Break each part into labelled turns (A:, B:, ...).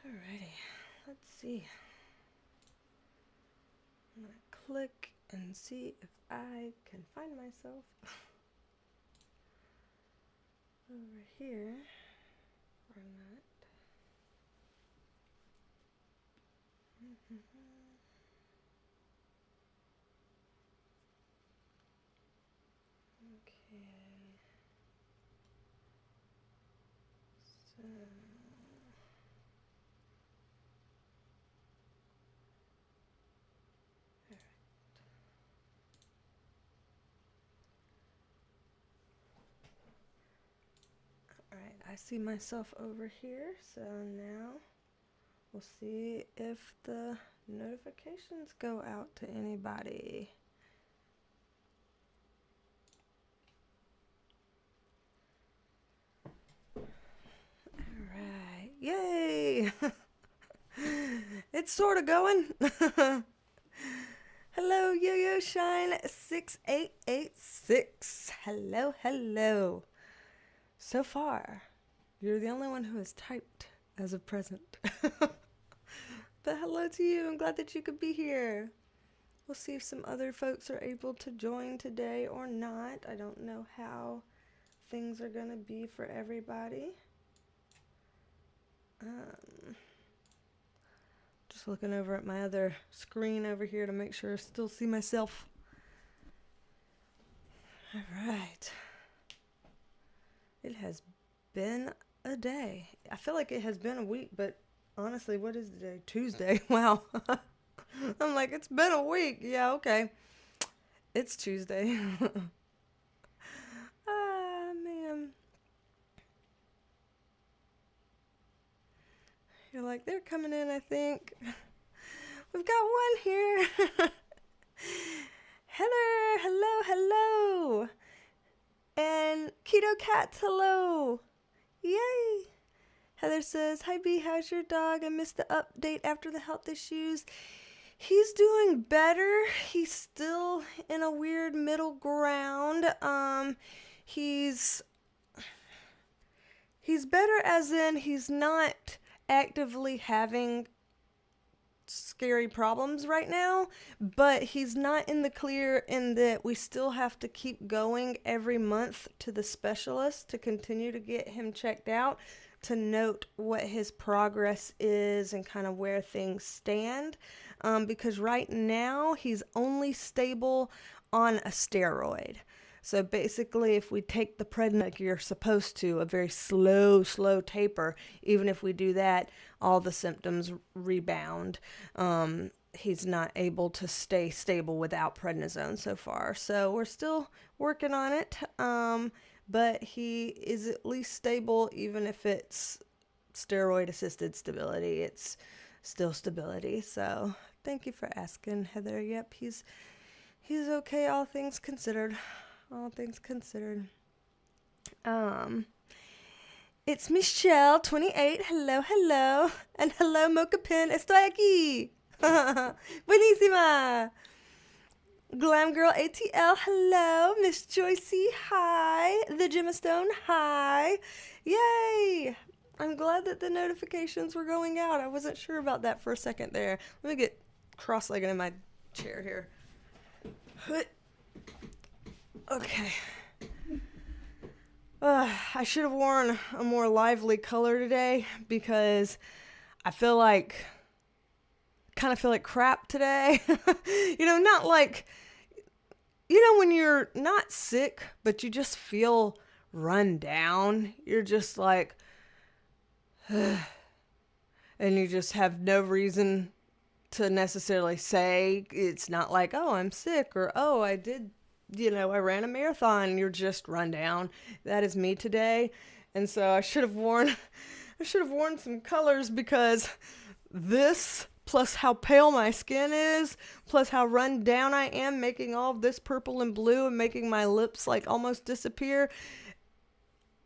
A: Alrighty, let's see. I'm gonna click and see if I can find myself over here or not. Okay. So alright, I see myself over here, so now we'll see if the notifications go out to anybody. Alright, yay! It's sort of going. Hello, Yo-Yo Shine 6886. Hello, hello. So far, you're the only one who has typed as of present. But hello to you. I'm glad that you could be here. We'll see if some other folks are able to join today or not. I don't know how things are going to be for everybody. Just looking over at my other screen over here to make sure I still see myself. All right. It has been a day. I feel like it has been a week, but honestly, what is the day? Tuesday. Wow. I'm like, it's been a week. Yeah, okay. It's Tuesday. Ah, man. You're like, they're coming in, I think. We've got one here. Heather, hello, hello. And Keto Cats, hello. Yay. Heather says, hi B, how's your dog? I missed the update after the health issues. He's doing better. He's still in a weird middle ground. He's better as in he's not actively having scary problems right now, but he's not in the clear in that we still have to keep going every month to the specialist to continue to get him checked out, to note what his progress is and kind of where things stand, because right now he's only stable on a steroid. So basically, if we take the prednisone like you're supposed to, a very slow taper, even if we do that, all the symptoms rebound. He's not able to stay stable without prednisone so far. So we're still working on it, but he is at least stable, even if it's steroid-assisted stability. It's still stability. So thank you for asking, Heather. Yep, he's okay, all things considered. All things considered. It's Michelle, 28. Hello, hello. And hello, Mocha Pin. Estoy aquí. Buenísima. Glam Girl ATL. Hello. Miss Joycey. Hi. The Gemstone. Hi. Yay. I'm glad that the notifications were going out. I wasn't sure about that for a second there. Let me get cross-legged in my chair here. Okay. I should have worn a more lively color today because I kind of feel like crap today. Not like, when you're not sick, but you just feel run down. You're just like, and you just have no reason to necessarily say. It's not like, oh, I'm sick, or, oh, I ran a marathon. You're just run down. That is me today. And so I should have worn some colors, because this, plus how pale my skin is, plus how run down I am, making all of this purple and blue and making my lips like almost disappear.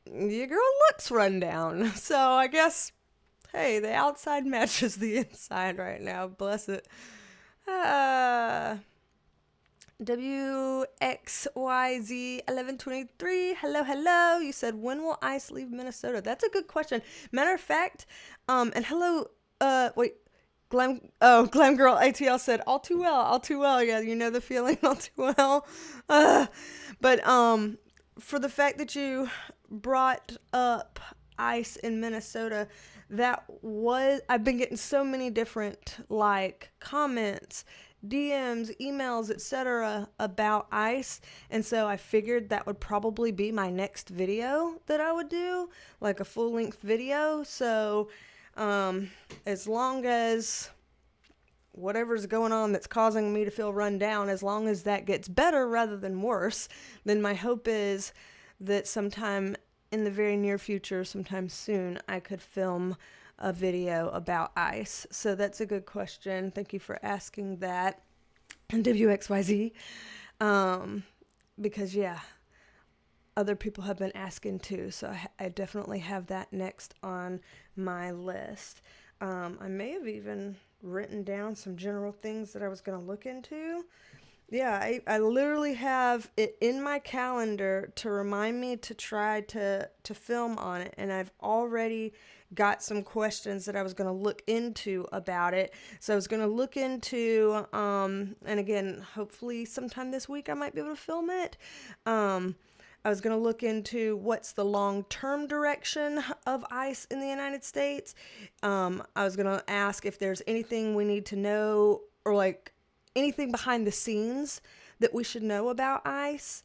A: Your girl looks run down. So I guess, hey, the outside matches the inside right now. Bless it. WXYZ1123, hello. You said, when will Ice leave Minnesota? That's a good question. Matter of fact, and hello, Wait. Glam Girl ATL said, all too well, all too well. Yeah, you know the feeling, all too well. But for the fact that you brought up ice in Minnesota, I've been getting so many different, like, comments, DMs, emails, etc. about ice, and so I figured that would probably be my next video that I would do, like a full-length video. So as long as whatever's going on that's causing me to feel run down, as long as that gets better rather than worse, then my hope is that sometime in the very near future, sometime soon, I could film a video about ice. So that's a good question. Thank you for asking that. And WXYZ. Because, yeah, other people have been asking too. So I definitely have that next on my list. I may have even written down some general things that I was going to look into. Yeah, I literally have it in my calendar to remind me to try to film on it, and I've already got some questions that I was going to look into about it. So I was going to look into, and again, hopefully sometime this week I might be able to film it. I was going to look into what's the long-term direction of ice in the United States. I was going to ask if there's anything we need to know, or like anything behind the scenes that we should know about ice,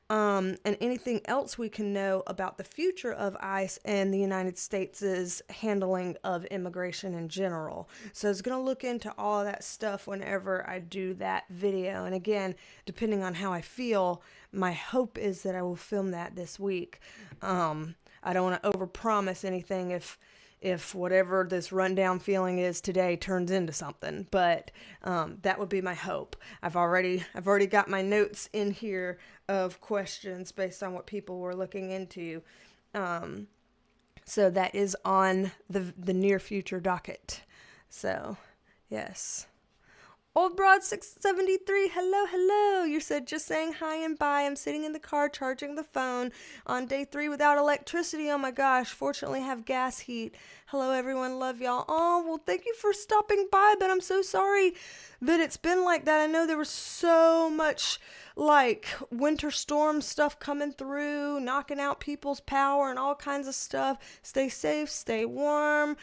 A: and anything else we can know about the future of ice and the United States' handling of immigration in general. So I was going to look into all of that stuff whenever I do that video. And again, depending on how I feel, my hope is that I will film that this week. I don't want to overpromise anything if whatever this rundown feeling is today turns into something, but that would be my hope. I've already got my notes in here of questions based on what people were looking into. So that is on the near future docket. So, yes. Old Broad 673, hello. You said, just saying hi and bye. I'm sitting in the car charging the phone on day 3 without electricity. Oh my gosh, fortunately have gas heat. Hello everyone, love y'all. Oh, well, thank you for stopping by, but I'm so sorry that it's been like that. I know there was so much like winter storm stuff coming through, knocking out people's power and all kinds of stuff. Stay safe, stay warm,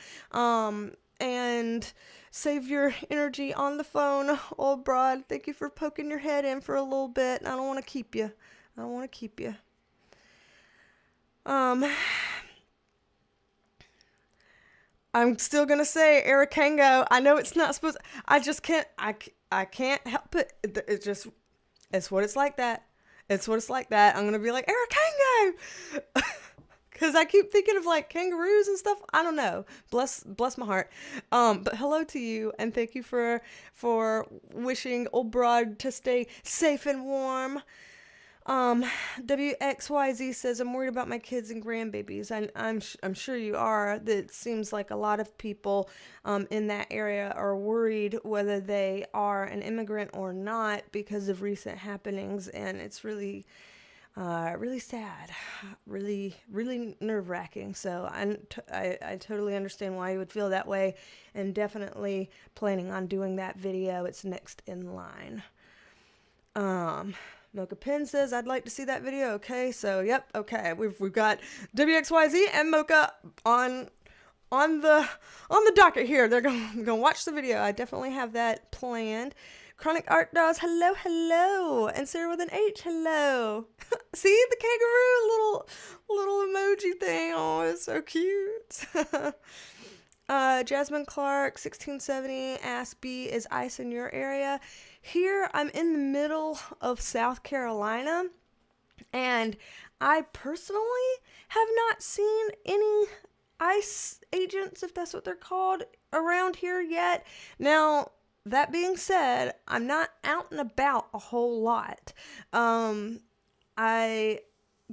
A: and save your energy on the phone, Old Broad. Thank you for poking your head in for a little bit. I don't want to keep you. I'm still going to say Arakango. I know it's not supposed, I just can't, I can't help it. It's what it's like that. I'm going to be like, Arakango! Because I keep thinking of like kangaroos and stuff. I don't know. Bless my heart. But hello to you, and thank you for wishing Old Broad to stay safe and warm. WXYZ says, I'm worried about my kids and grandbabies. I'm sure you are. It seems like a lot of people in that area are worried whether they are an immigrant or not because of recent happenings, and it's really sad, really nerve-wracking. So I totally understand why you would feel that way, and definitely planning on doing that video. It's next in line. Mocha Pin says, I'd like to see that video. Okay, so yep, okay, we've got WXYZ and Mocha on the docket here. They're gonna watch the video. I definitely have that planned. Chronic Art Dolls, hello, and Sarah with an H, hello. See the kangaroo little emoji thing. Oh, it's so cute. Jasmine Clark 1670 asked, B, is ice in your area? Here, I'm in the middle of South Carolina, and I personally have not seen any ice agents, if that's what they're called, around here yet. Now, that being said, I'm not out and about a whole lot. I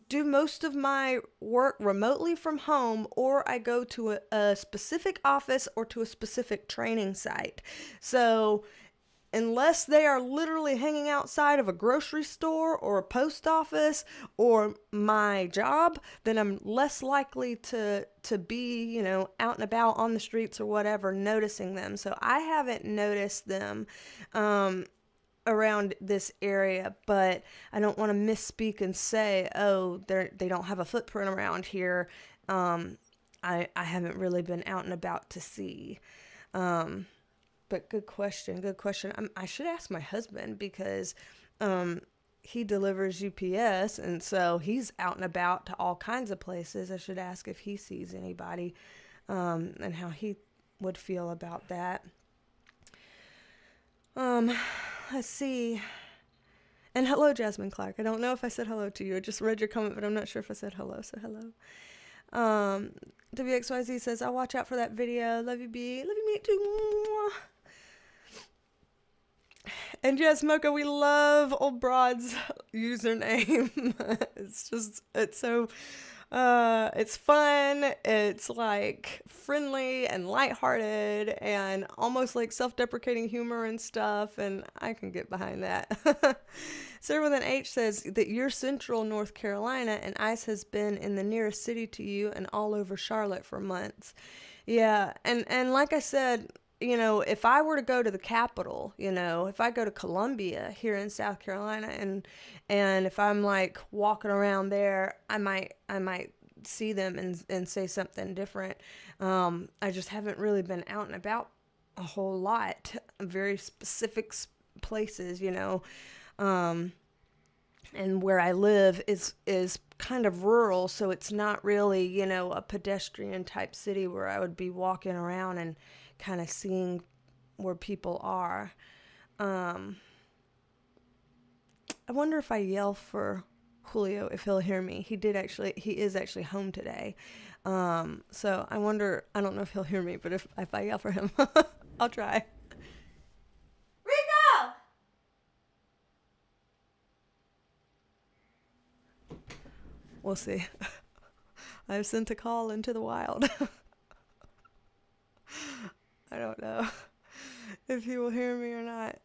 A: do most of my work remotely from home, or I go to a specific office or to a specific training site. So unless they are literally hanging outside of a grocery store or a post office or my job, then I'm less likely to be, you know, out and about on the streets or whatever, noticing them. So I haven't noticed them around this area, but I don't want to misspeak and say, oh, they don't have a footprint around here. I haven't really been out and about to see. But good question. I should ask my husband because he delivers UPS, and so he's out and about to all kinds of places. I should ask if he sees anybody and how he would feel about that. Let's see. And hello, Jasmine Clark. I don't know if I said hello to you. I just read your comment, but I'm not sure if I said hello, so hello. WXYZ says, I'll watch out for that video. Love you, B. Love you, me too. And yes, Mocha, we love Old Broad's username. It's so, it's fun. It's like friendly and lighthearted and almost like self-deprecating humor and stuff. And I can get behind that. Sarah with an H says that you're central North Carolina and ICE has been in the nearest city to you and all over Charlotte for months. Yeah. And like I said, you know, if I were to go to the capital, you know, if I go to Columbia here in South Carolina and if I'm like walking around there, I might see them and say something different. I just haven't really been out and about a whole lot, very specific places, you know. And where I live is kind of rural, so it's not really, you know, a pedestrian type city where I would be walking around and kind of seeing where people are. I wonder if I yell for Julio if he'll hear me. He is actually home today. So I don't know if he'll hear me, but if I yell for him, I'll try. Rico! We'll see. I've sent a call into the wild. I don't know if he will hear me or not.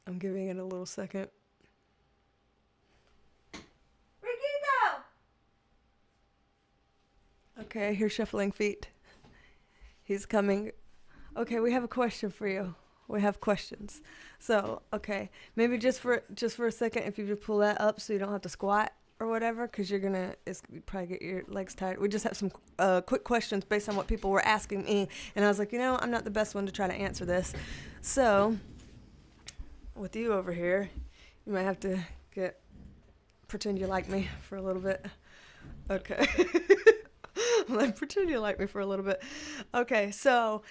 A: I'm giving it a little second. Riquito! Okay, I hear shuffling feet. He's coming. Okay, we have a question for you. We have questions. So, okay, maybe just for a second, if you just pull that up so you don't have to squat or whatever, because you probably get your legs tired. We just have some quick questions based on what people were asking me, and I was like, you know, I'm not the best one to try to answer this. So, with you over here, you might have to pretend you like me for a little bit. Okay. Like, pretend you like me for a little bit. Okay, so,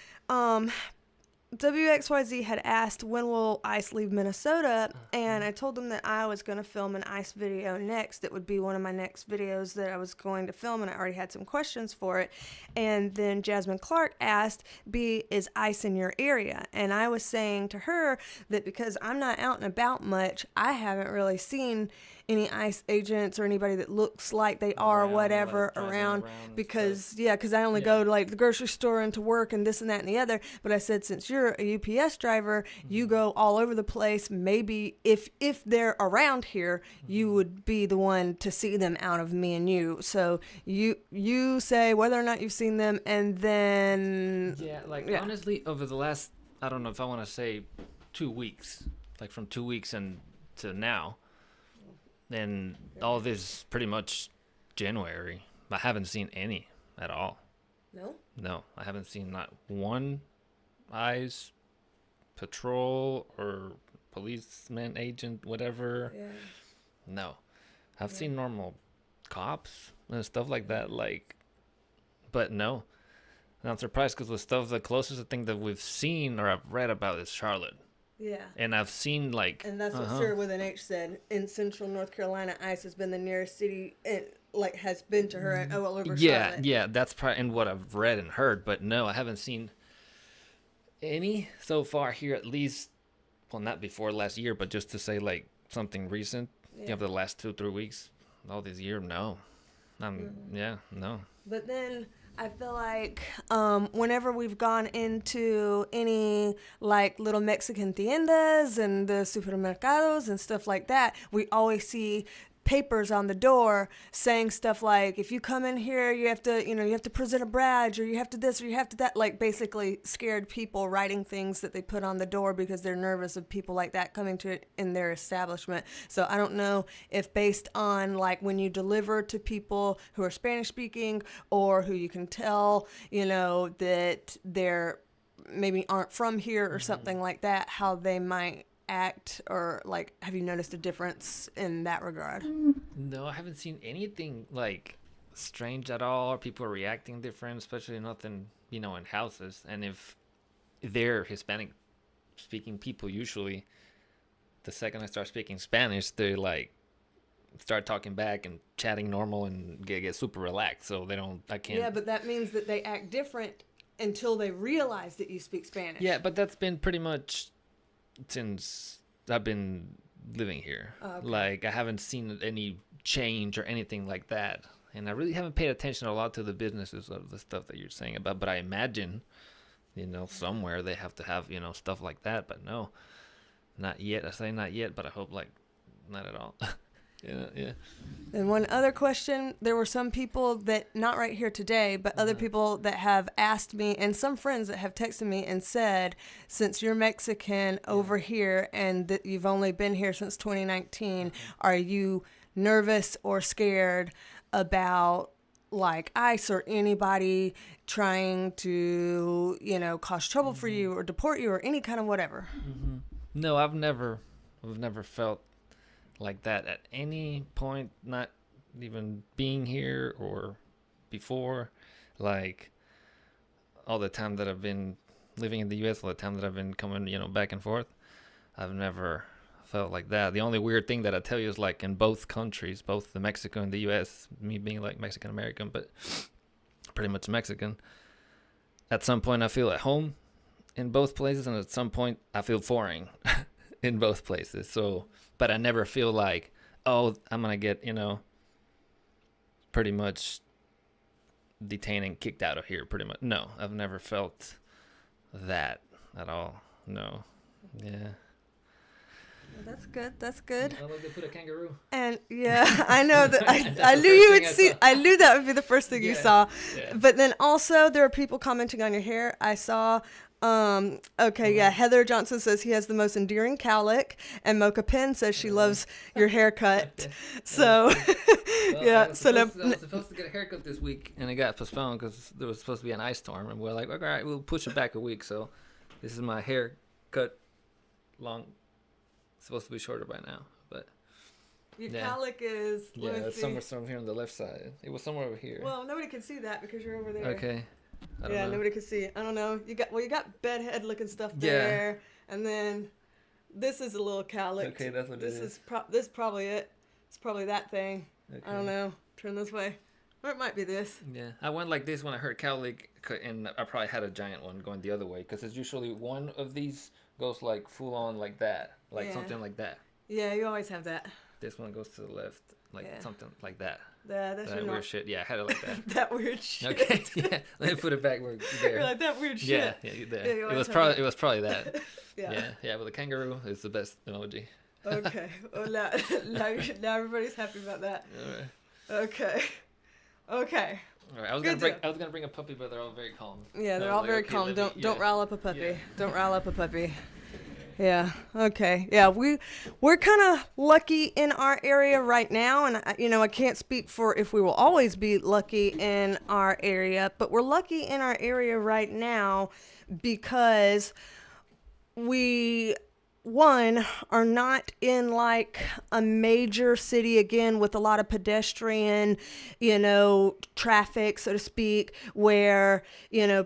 A: WXYZ had asked when will ICE leave Minnesota, and I told them that I was going to film an ICE video next. It would be one of my next videos that I was going to film, and I already had some questions for it. And then Jasmine Clark asked, B, is ICE in your area? And I was saying to her that because I'm not out and about much, I haven't really seen any ICE agents or anybody that looks like they are whatever around because I only go to like the grocery store and to work and this and that and the other. But I said, since you're a UPS driver, you go all over the place. Maybe if they're around here, you would be the one to see them out of me and you. So you say whether or not you've seen them, and then
B: honestly, over the last, I don't know if I want to say 2 weeks, like from 2 weeks and to now. And all this pretty much January. I haven't seen any at all.
A: No?
B: No, I haven't seen not one ICE patrol or policeman agent, whatever. Yeah. No. I've seen normal cops and stuff like that, but no. And I'm surprised because the closest thing that we've seen or I've read about is Charlotte.
A: Yeah.
B: And I've seen
A: And that's what Sarah with an H said. In central North Carolina, ICE has been the nearest city, has been to her all over Charlotte.
B: Yeah, that's probably in what I've read and heard. But no, I haven't seen any so far here, at least, well, not before last year, but just to say something recent, the last 2-3 weeks, all this year, no. No.
A: But then I feel like whenever we've gone into any like little Mexican tiendas and the supermercados and stuff like that, we always see papers on the door saying stuff like, if you come in here, you have to, you have to present a badge, or you have to this, or you have to that, like basically scared people writing things that they put on the door because they're nervous of people like that coming to it in their establishment. So I don't know if based on like when you deliver to people who are Spanish speaking or who you can tell, that they're maybe aren't from here or something like that, how they might act, or like have you noticed a difference in that regard?
B: No, I haven't seen anything like strange at all, or people reacting different, especially nothing, in houses. And if they're Hispanic speaking people, usually the second I start speaking Spanish, they like start talking back and chatting normal and get super relaxed. So I can't.
A: Yeah, but that means that they act different until they realize that you speak Spanish.
B: Yeah, but that's been pretty much since I've been living here.
A: Okay.
B: Like, I haven't seen any change or anything like that. And I really haven't paid attention a lot to the businesses of the stuff that you're saying about. But I imagine, somewhere they have to have, stuff like that. But no, not yet. I say not yet, but I hope, like, not at all. Yeah.
A: And one other question, there were some people that, not right here today, but other people that have asked me, and some friends that have texted me and said, since you're Mexican over here and that you've only been here since 2019, are you nervous or scared about like ICE or anybody trying to, cause trouble for you or deport you or any kind of whatever?
B: No, I've never felt like that at any point, not even being here or before. Like, all the time that I've been living in the U.S., all the time that I've been coming, back and forth, I've never felt like that. The only weird thing that I tell you is, like, in both countries, both the Mexico and the U.S., me being like Mexican American, but pretty much Mexican, at some point I feel at home in both places, and at some point I feel foreign in both places. So, but I never feel like, oh, I'm going to get, pretty much detained and kicked out of here, pretty much. No, I've never felt that at all. No. Yeah.
A: Well, that's good. That's good.
B: Unless they put a kangaroo.
A: And yeah, I know that I knew you would see. I knew that would be the first thing you saw.
B: Yeah.
A: But then also there are people commenting on your hair. I saw. Heather Johnson says he has the most endearing cowlick, and Mocha Penn says she loves your haircut. So,
B: I was supposed to get a haircut this week, and it got postponed because there was supposed to be an ice storm, and we're like, all right, we'll push it back a week. So, this is my haircut, long. It's supposed to be shorter by now, but
A: your cowlick is.
B: It's somewhere here on the left side. It was somewhere over here.
A: Well, nobody can see that because you're over there.
B: Okay. I don't know.
A: Nobody can see it. I don't know. You got bedhead looking stuff there, and then this is a little cowlick.
B: Okay, that's what
A: this
B: it
A: is. This is probably it. It's probably that thing.
B: Okay.
A: I don't know. Turn this way, or it might be this.
B: Yeah, I went like this when I heard cowlick, and I probably had a giant one going the other way because it's usually one of these goes like full on like that, something like that.
A: Yeah, you always have that.
B: This one goes to the left, something like that.
A: Yeah, that's
B: that weird shit. Yeah, I had it like that.
A: That weird shit.
B: Okay, yeah. Let me put it back where there.
A: You're like that weird shit.
B: Yeah, there. Yeah, it was probably that.
A: Yeah.
B: But the kangaroo is the best emoji.
A: Okay. Well, now everybody's happy about that.
B: All right.
A: Okay. All right.
B: I was gonna bring a puppy, but they're all very calm.
A: Yeah, they're all very calm. Don't rile up a puppy. Yeah. Don't rile up a puppy. Yeah. Okay. Yeah. We're kind of lucky in our area right now, and I can't speak for if we will always be lucky in our area, but we're lucky in our area right now because we are not in like a major city again with a lot of pedestrian, traffic, so to speak, where,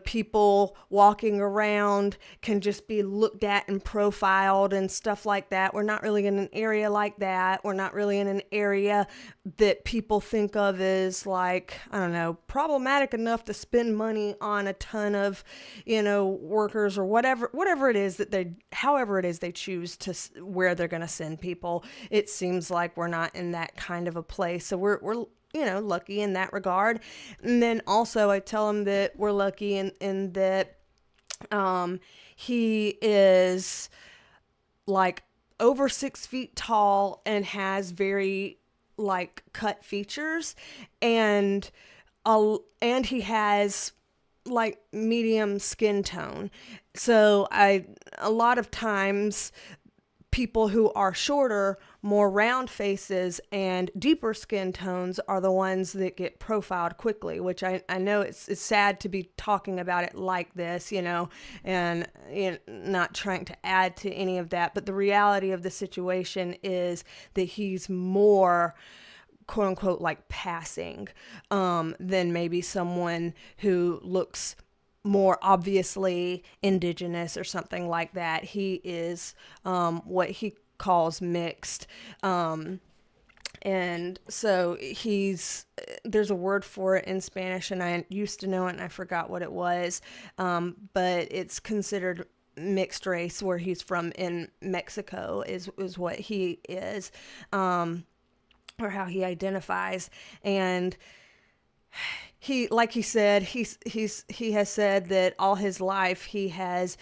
A: people walking around can just be looked at and profiled and stuff like that. We're not really in an area like that. We're not really in an area that people think of as like, I don't know, problematic enough to spend money on a ton of, workers or whatever it is that however it is they choose to where they're going to send people. It seems like we're not in that kind of a place. So we're lucky in that regard. And then also I tell him that we're lucky in that he is like over 6 feet tall and has very like cut features, and he has like medium skin tone. So a lot of times people who are shorter, more round faces, and deeper skin tones are the ones that get profiled quickly, which I know it's sad to be talking about it like this, and not trying to add to any of that. But the reality of the situation is that he's more quote unquote like passing than maybe someone who looks more obviously indigenous or something like that. He is what he calls mixed. And so there's a word for it in Spanish, and I used to know it and I forgot what it was. But it's considered mixed race where he's from in Mexico is what he is, or how he identifies. And he, like he said, he has said that all his life he has,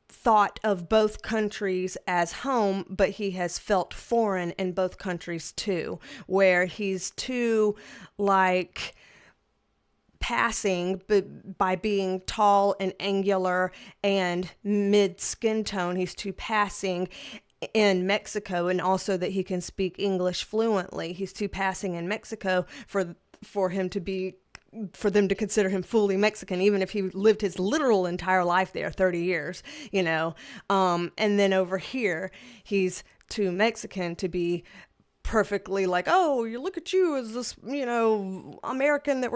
A: thought of both countries as home, but he has felt foreign in both countries too, where he's too like passing, but by being tall and angular and mid skin tone, he's too passing in Mexico, and also that he can speak English fluently. He's too passing in Mexico for them to consider him fully Mexican, even if he lived his literal entire life there, 30 years, and then over here, he's too Mexican to be perfectly like, oh, you look at you as this, American that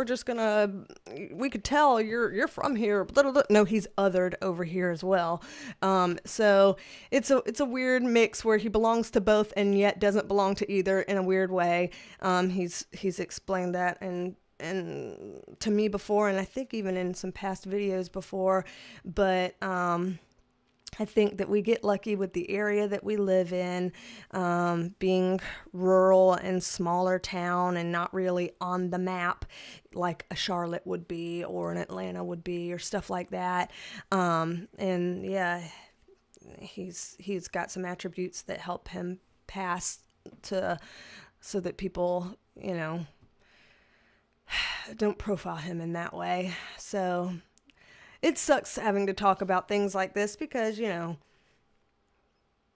A: we could tell you're from here. No, he's othered over here as well. So it's a weird mix where he belongs to both and yet doesn't belong to either in a weird way. He's explained that and to me before, and I think even in some past videos before, but I think that we get lucky with the area that we live in, being rural and smaller town and not really on the map like a Charlotte would be or an Atlanta would be or stuff like that. And yeah, he's got some attributes that help him pass so that people, don't profile him in that way. So it sucks having to talk about things like this because, the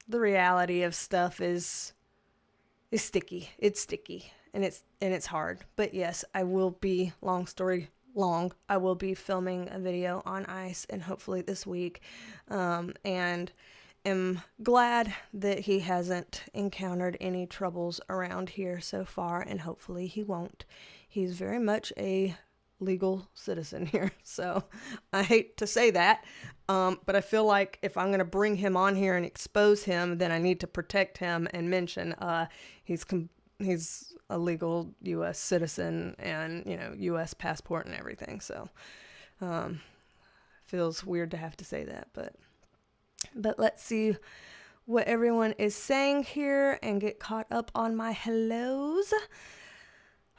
A: reality of stuff is sticky. It's sticky and it's hard. But yes, I will be, long story long, I will be filming a video on ice and hopefully this week. And am glad that he hasn't encountered any troubles around here so far, and hopefully he won't. He's very much a legal citizen here, so I hate to say that, but I feel like if I'm going to bring him on here and expose him, then I need to protect him and mention he's a legal U.S. citizen and U.S. passport and everything. So feels weird to have to say that, but let's see what everyone is saying here and get caught up on my hellos.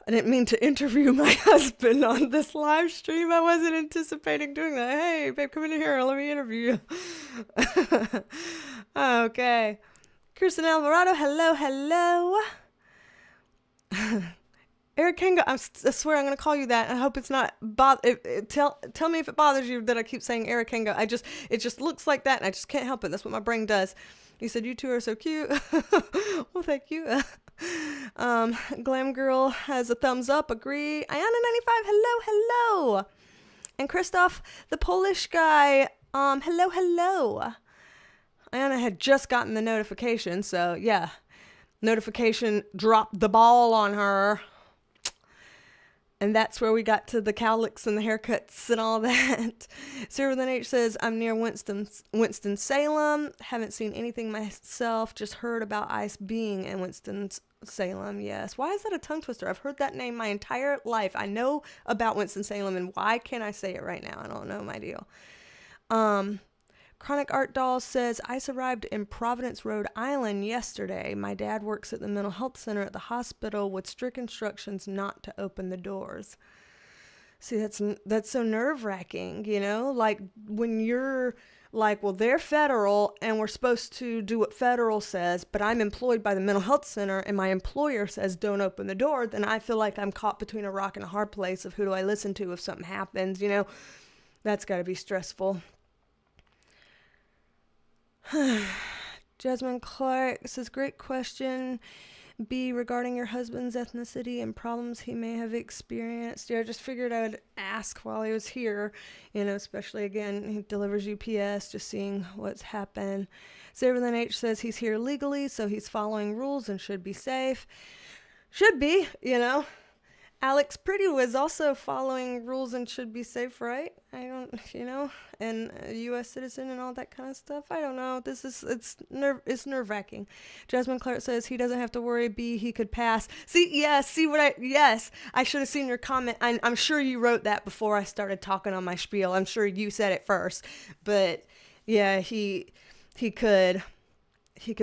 A: I didn't mean to interview my husband on this live stream. I wasn't anticipating doing that. Hey, babe, come in here. Let me interview you. Okay. Kirsten Alvarado, hello. Eric Kango, I swear I'm going to call you that. I hope it's not tell me if it bothers you that I keep saying Eric Kango. It just looks like that and I just can't help it. That's what my brain does. You said you two are so cute. Well, thank you. Glam Girl has a thumbs up. Agree. Ayana95, hello. And Christoph, the Polish guy, hello. Ayana had just gotten the notification, so yeah. Notification dropped the ball on her. And that's where we got to the cowlicks and the haircuts and all that. Sarah with an H says, I'm near Winston-Salem. Haven't seen anything myself. Just heard about ice being in Winston-Salem. Yes. Why is that a tongue twister? I've heard that name my entire life. I know about Winston-Salem, and why can't I say it right now? I don't know my deal. Chronic Art Doll says, ICE arrived in Providence, Rhode Island yesterday. My dad works at the mental health center at the hospital with strict instructions not to open the doors. See, that's so nerve-wracking, you know? Like, when you're like, well, they're federal and we're supposed to do what federal says, but I'm employed by the mental health center and my employer says don't open the door, then I feel like I'm caught between a rock and a hard place of who do I listen to if something happens, you know? That's got to be stressful. Jasmine Clark says, great question. B, regarding your husband's ethnicity and problems he may have experienced. Yeah, I just figured I would ask while he was here, you know, especially again, he delivers UPS, just seeing what's happened. Sarah Lynn H says he's here legally, so he's following rules and should be safe. Should be, you know. Alex Pretty was also following rules and should be safe, right? I don't, you know, and a U.S. citizen and all that kind of stuff. I don't know. It's nerve-wracking. Jasmine Clark says he doesn't have to worry. B, he could pass. Yes, I should have seen your comment. I'm sure you wrote that before I started talking on my spiel. I'm sure you said it first, but yeah, he could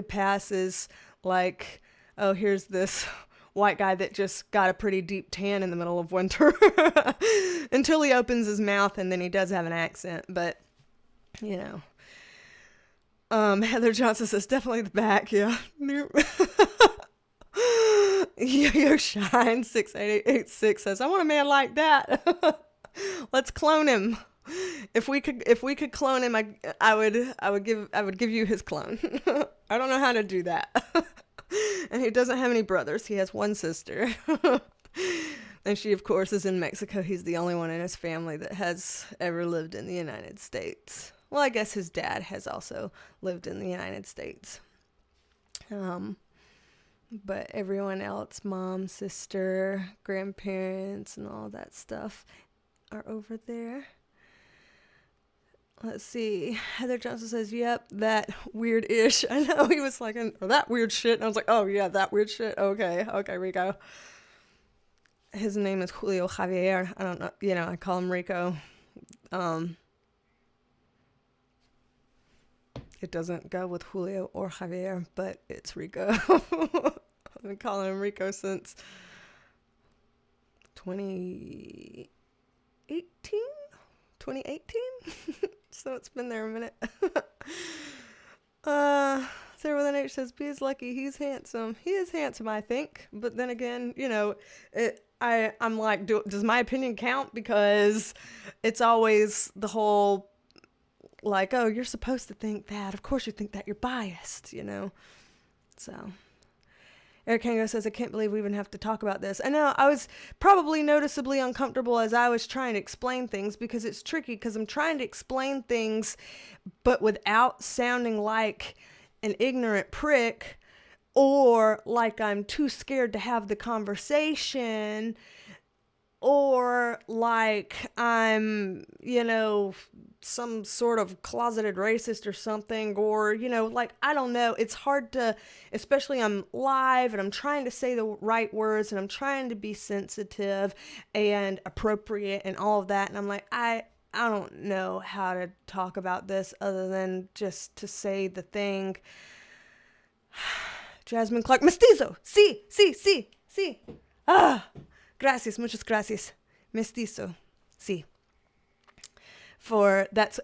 A: pass as like, oh, here's this white guy that just got a pretty deep tan in the middle of winter until he opens his mouth, and then he does have an accent, but you know. Heather Johnson says definitely the back. Yeah. Yo Shine 68886 says I want a man like that. Let's clone him. If we could clone him, I would give you his clone. I don't know how to do that. And he doesn't have any brothers. He has one sister. And she, of course, is in Mexico. He's the only one in his family that has ever lived in the United States. Well, I guess his dad has also lived in the United States. But everyone else, mom, sister, grandparents, and all that stuff are over there. Let's see. Heather Johnson says, yep, that weird-ish. I know, he was like, that weird shit. And I was like, oh, yeah, that weird shit. Okay, Rico. His name is Julio Javier. I don't know. You know, I call him Rico. It doesn't go with Julio or Javier, but it's Rico. I've been calling him Rico since 2018? So it's been there a minute. Sarah with an H says, B is lucky. He's handsome. He is handsome, I think. But then again, you know, I'm like, does my opinion count? Because it's always the whole, like, oh, you're supposed to think that. Of course you think that. You're biased, you know. So Eric Kango says, I can't believe we even have to talk about this. I know, I was probably noticeably uncomfortable as I was trying to explain things because it's tricky because I'm trying to explain things but without sounding like an ignorant prick or like I'm too scared to have the conversation or like I'm, you know, some sort of closeted racist or something, or, you know, like, I don't know. It's hard to, especially I'm live and I'm trying to say the right words and I'm trying to be sensitive and appropriate and all of that. And I'm like, I don't know how to talk about this other than just to say the thing. Jasmine Clark, mestizo, sí. Gracias, muchas gracias. Mestizo, sí. For that's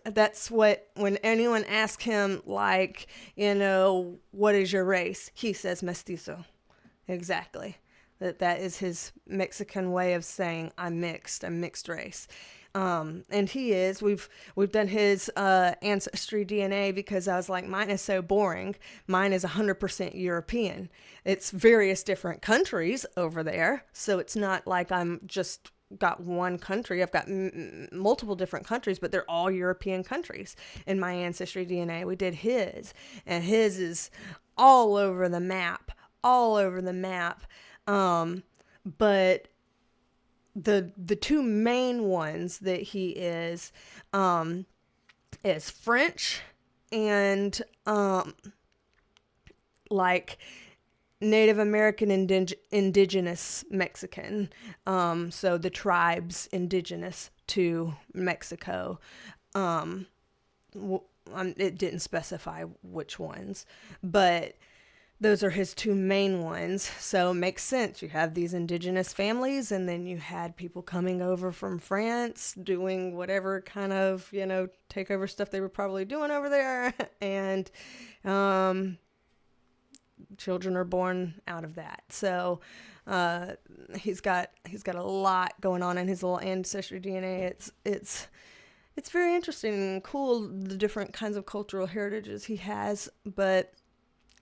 A: what, when anyone asks him, like, you know, what is your race? He says mestizo. Exactly. That is his Mexican way of saying I'm mixed race. And he is, we've done his ancestry DNA because I was like, mine is so boring. Mine is 100% European. It's various different countries over there. So it's not like I'm just got one country. I've got multiple different countries, but they're all European countries in my ancestry DNA. We did his, and his is all over the map. But the two main ones that he is French and like Native American indigenous Mexican. So the tribes indigenous to Mexico. it didn't specify which ones, but those are his two main ones. So it makes sense. You have these indigenous families, and then you had people coming over from France doing whatever kind of, takeover stuff they were probably doing over there. And children are born out of that. So he's got a lot going on in his little ancestry DNA. It's very interesting and cool, the different kinds of cultural heritages he has, but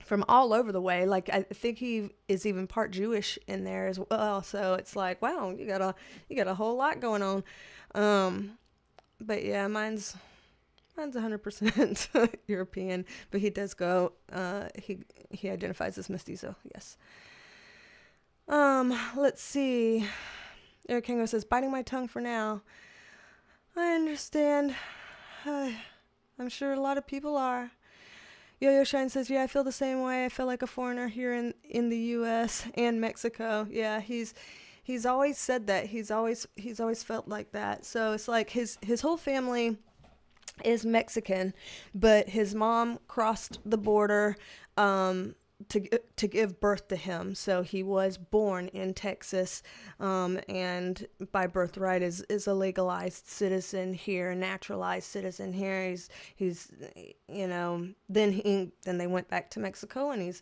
A: from all over the way. Like, I think he is even part Jewish in there as well. So it's like, wow, you got a whole lot going on. But yeah, mine's 100% European, but he does go, he identifies as mestizo. Yes. Let's see. Eric Kingo says, biting my tongue for now. I understand. I'm sure a lot of people are. Yo-Yo Shine says, yeah, I feel the same way. I feel like a foreigner here in the U.S. and Mexico. Yeah, he's always said that. He's always felt like that. So it's like his whole family is Mexican, but his mom crossed the border to give birth to him. So he was born in Texas, and by birthright is a legalized citizen here, a naturalized citizen here. He's then they went back to Mexico, and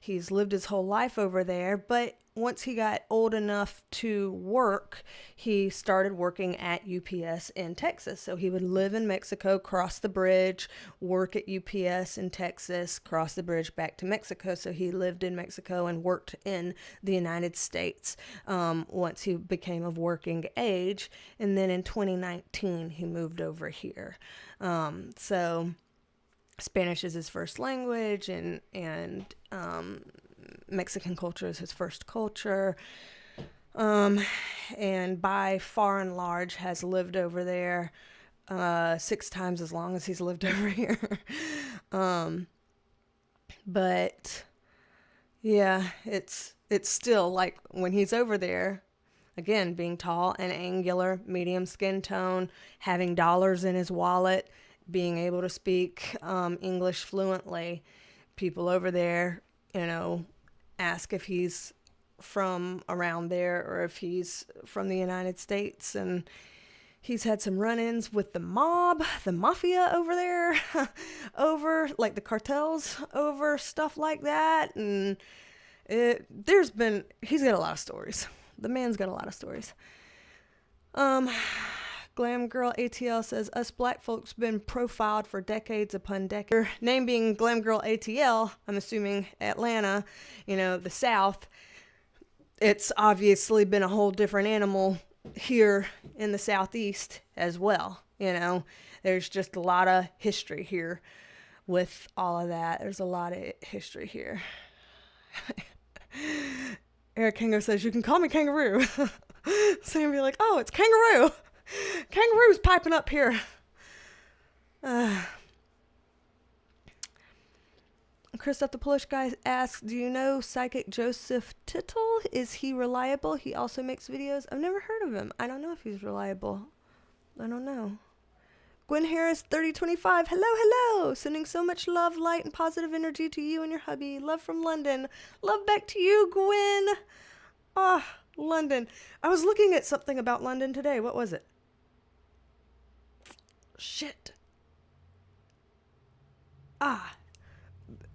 A: he's lived his whole life over there. But once he got old enough to work, he started working at UPS in Texas. So he would live in Mexico, cross the bridge, work at UPS in Texas, cross the bridge back to Mexico. So he lived in Mexico and worked in the United States once he became of working age. And then in 2019, he moved over here. So Spanish is his first language, and Mexican culture is his first culture, and by far and large has lived over there 6 times as long as he's lived over here. But yeah, it's still like when he's over there, again, being tall and angular, medium skin tone, having dollars in his wallet, being able to speak English fluently. People over there, ask if he's from around there or if he's from the United States. And he's had some run-ins with the mafia over there, over like the cartels, over stuff like that. And he's got a lot of stories. The man's got a lot of stories. Glam Girl ATL says, us black folks been profiled for decades upon decades. Her name being Glam Girl ATL, I'm assuming Atlanta, the South. It's obviously been a whole different animal here in the Southeast as well. There's just a lot of history here with all of that. There's a lot of history here. Eric Kingo says, you can call me Kangaroo. So you'll be like, oh, it's Kangaroo. Kangaroo's piping up here. Christoph the Polish guy asks, do you know Psychic Joseph Tittle? Is he reliable? He also makes videos. I've never heard of him. I don't know if he's reliable. I don't know. Gwen Harris 3025. Hello. Sending so much love, light, and positive energy to you and your hubby. Love from London. Love back to you, Gwen. London. I was looking at something about London today. What was it? Shit.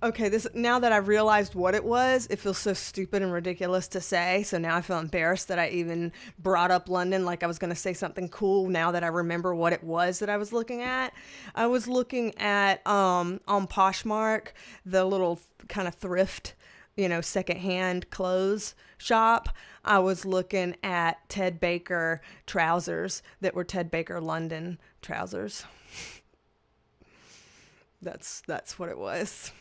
A: Okay, now that I've realized what it was, it feels so stupid and ridiculous to say. So now I feel embarrassed that I even brought up London like I was going to say something cool now that I remember what it was that I was looking at. I was looking at, on Poshmark, the little kind of thrift, secondhand clothes shop. I was looking at Ted Baker trousers that were Ted Baker London trousers. That's what it was.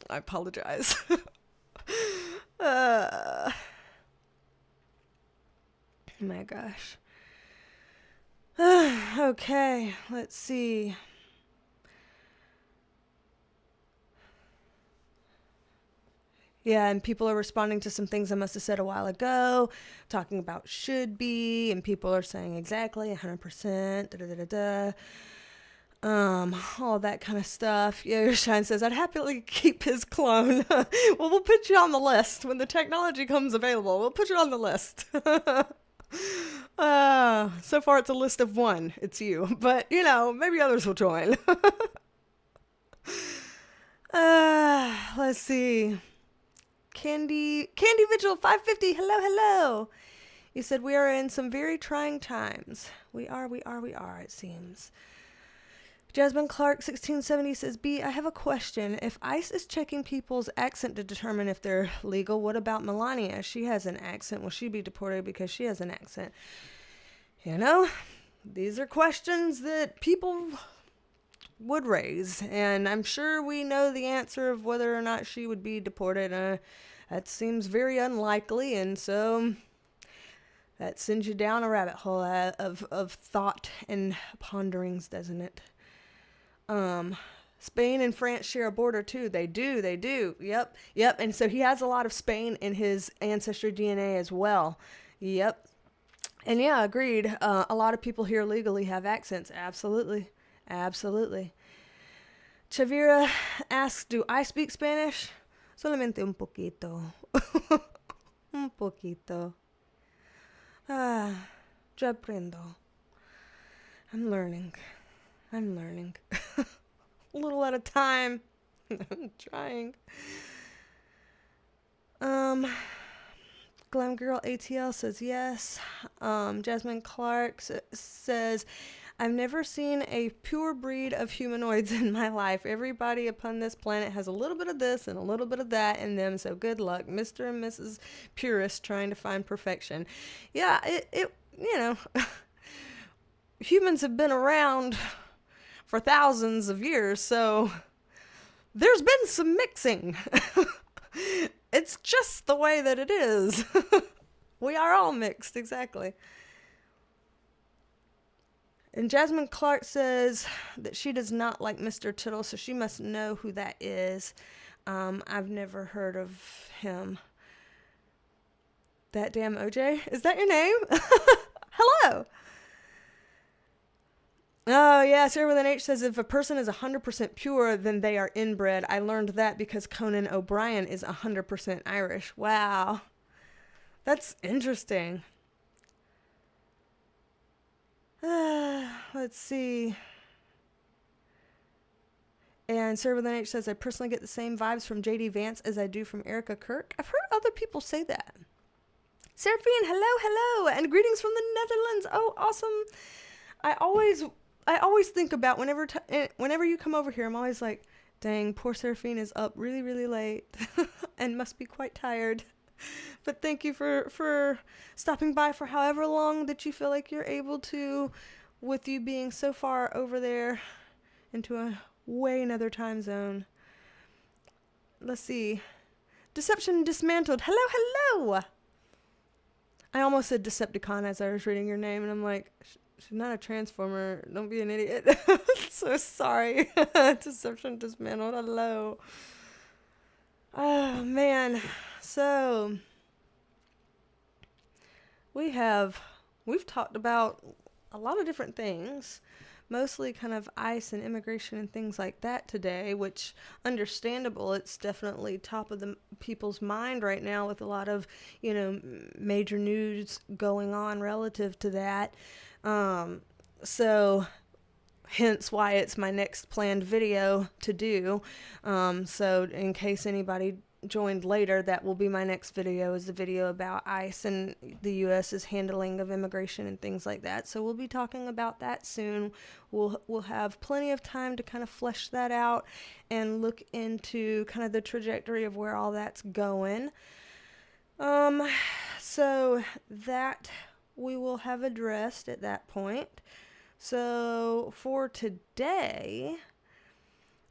A: I apologize. My gosh. Okay, let's see. Yeah, and people are responding to some things I must have said a while ago, talking about should be, and people are saying exactly 100%. all that kind of stuff. Yeah, Shine says, I'd happily keep his clone. Well, we'll put you on the list. When the technology comes available, we'll put you on the list. So far it's a list of one. It's you. But, maybe others will join. Let's see. Candy Vigil 550. Hello. You said we are in some very trying times. We are, it seems. Jasmine Clark 1670 says, B, I have a question. If ICE is checking people's accent to determine if they're legal, what about Melania? She has an accent. Will she be deported because she has an accent? These are questions that people would raise, and I'm sure we know the answer of whether or not she would be deported. That seems very unlikely, and so that sends you down a rabbit hole of thought and ponderings, doesn't it? Spain and France share a border too. They do. Yep. And so he has a lot of Spain in his ancestry DNA as well. Yep. And yeah, agreed. A lot of people here legally have accents. Absolutely. Chavira asks, do I speak Spanish? Solamente un poquito. Un poquito. Yo aprendo. I'm learning. A little at a time. I'm trying. Glam Girl ATL says yes. Jasmine Clark says, I've never seen a pure breed of humanoids in my life. Everybody upon this planet has a little bit of this and a little bit of that in them, so good luck, Mr. and Mrs. Purist trying to find perfection. Yeah, it humans have been around for thousands of years, so there's been some mixing. It's just the way that it is. We are all mixed, exactly. And Jasmine Clark says that she does not like Mr. Tittle, so she must know who that is. I've never heard of him. That damn OJ? Is that your name? Hello. Oh, yeah, Sarah with an H says, if a person is 100% pure, then they are inbred. I learned that because Conan O'Brien is 100% Irish. Wow. That's interesting. Let's see. And Sarah with an H says, I personally get the same vibes from J.D. Vance as I do from Erica Kirk. I've heard other people say that. Seraphine, hello, and greetings from the Netherlands. Oh, awesome. I always think about whenever you come over here, I'm always like, dang, poor Seraphine is up really, really late and must be quite tired. But thank you for stopping by for however long that you feel like you're able to, with you being so far over there into a way another time zone. Let's see. Deception dismantled. Hello. I almost said Decepticon as I was reading your name, and I'm like, she's not a transformer. Don't be an idiot. So sorry. Deception dismantled. Hello. Oh, man. So, we've talked about a lot of different things, mostly kind of ICE and immigration and things like that today, which, understandable, it's definitely top of the people's mind right now with a lot of, major news going on relative to that. So hence why it's my next planned video to do. So in case anybody joined later, that will be my next video, is the video about ICE and the U.S.'s handling of immigration and things like that. So we'll be talking about that soon. We'll have plenty of time to kind of flesh that out and look into kind of the trajectory of where all that's going. So that we will have addressed at that point. So for today,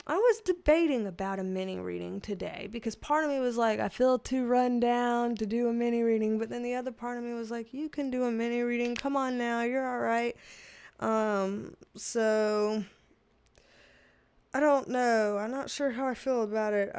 A: I was debating about a mini reading today because part of me was like, I feel too run down to do a mini reading, but then the other part of me was like, you can do a mini reading. Come on now, you're all right. So I don't know. I'm not sure how I feel about it.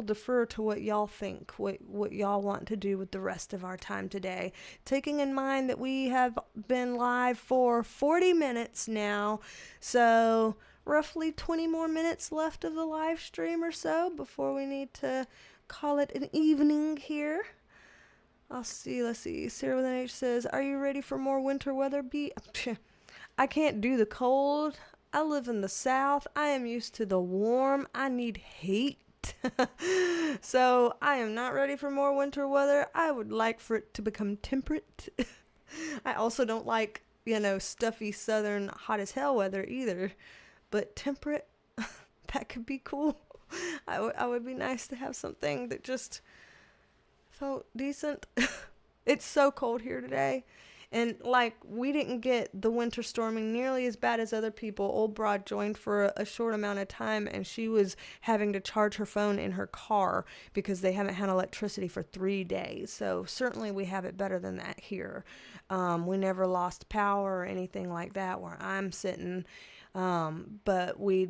A: defer to what y'all think, what y'all want to do with the rest of our time today. Taking in mind that we have been live for 40 minutes now, so roughly 20 more minutes left of the live stream or so before we need to call it an evening here. Let's see. Sarah with an H says, are you ready for more winter weather, B? I can't do the cold. I live in the South. I am used to the warm. I need heat. So I am not ready for more winter weather. I would like for it to become temperate. I also don't like, stuffy southern hot as hell weather either. But temperate, that could be cool. I would be nice to have something that just felt decent. It's so cold here today. And we didn't get the winter storming nearly as bad as other people. Old Broad joined for a short amount of time, and she was having to charge her phone in her car because they haven't had electricity for 3 days. So certainly we have it better than that here. We never lost power or anything like that where I'm sitting. But we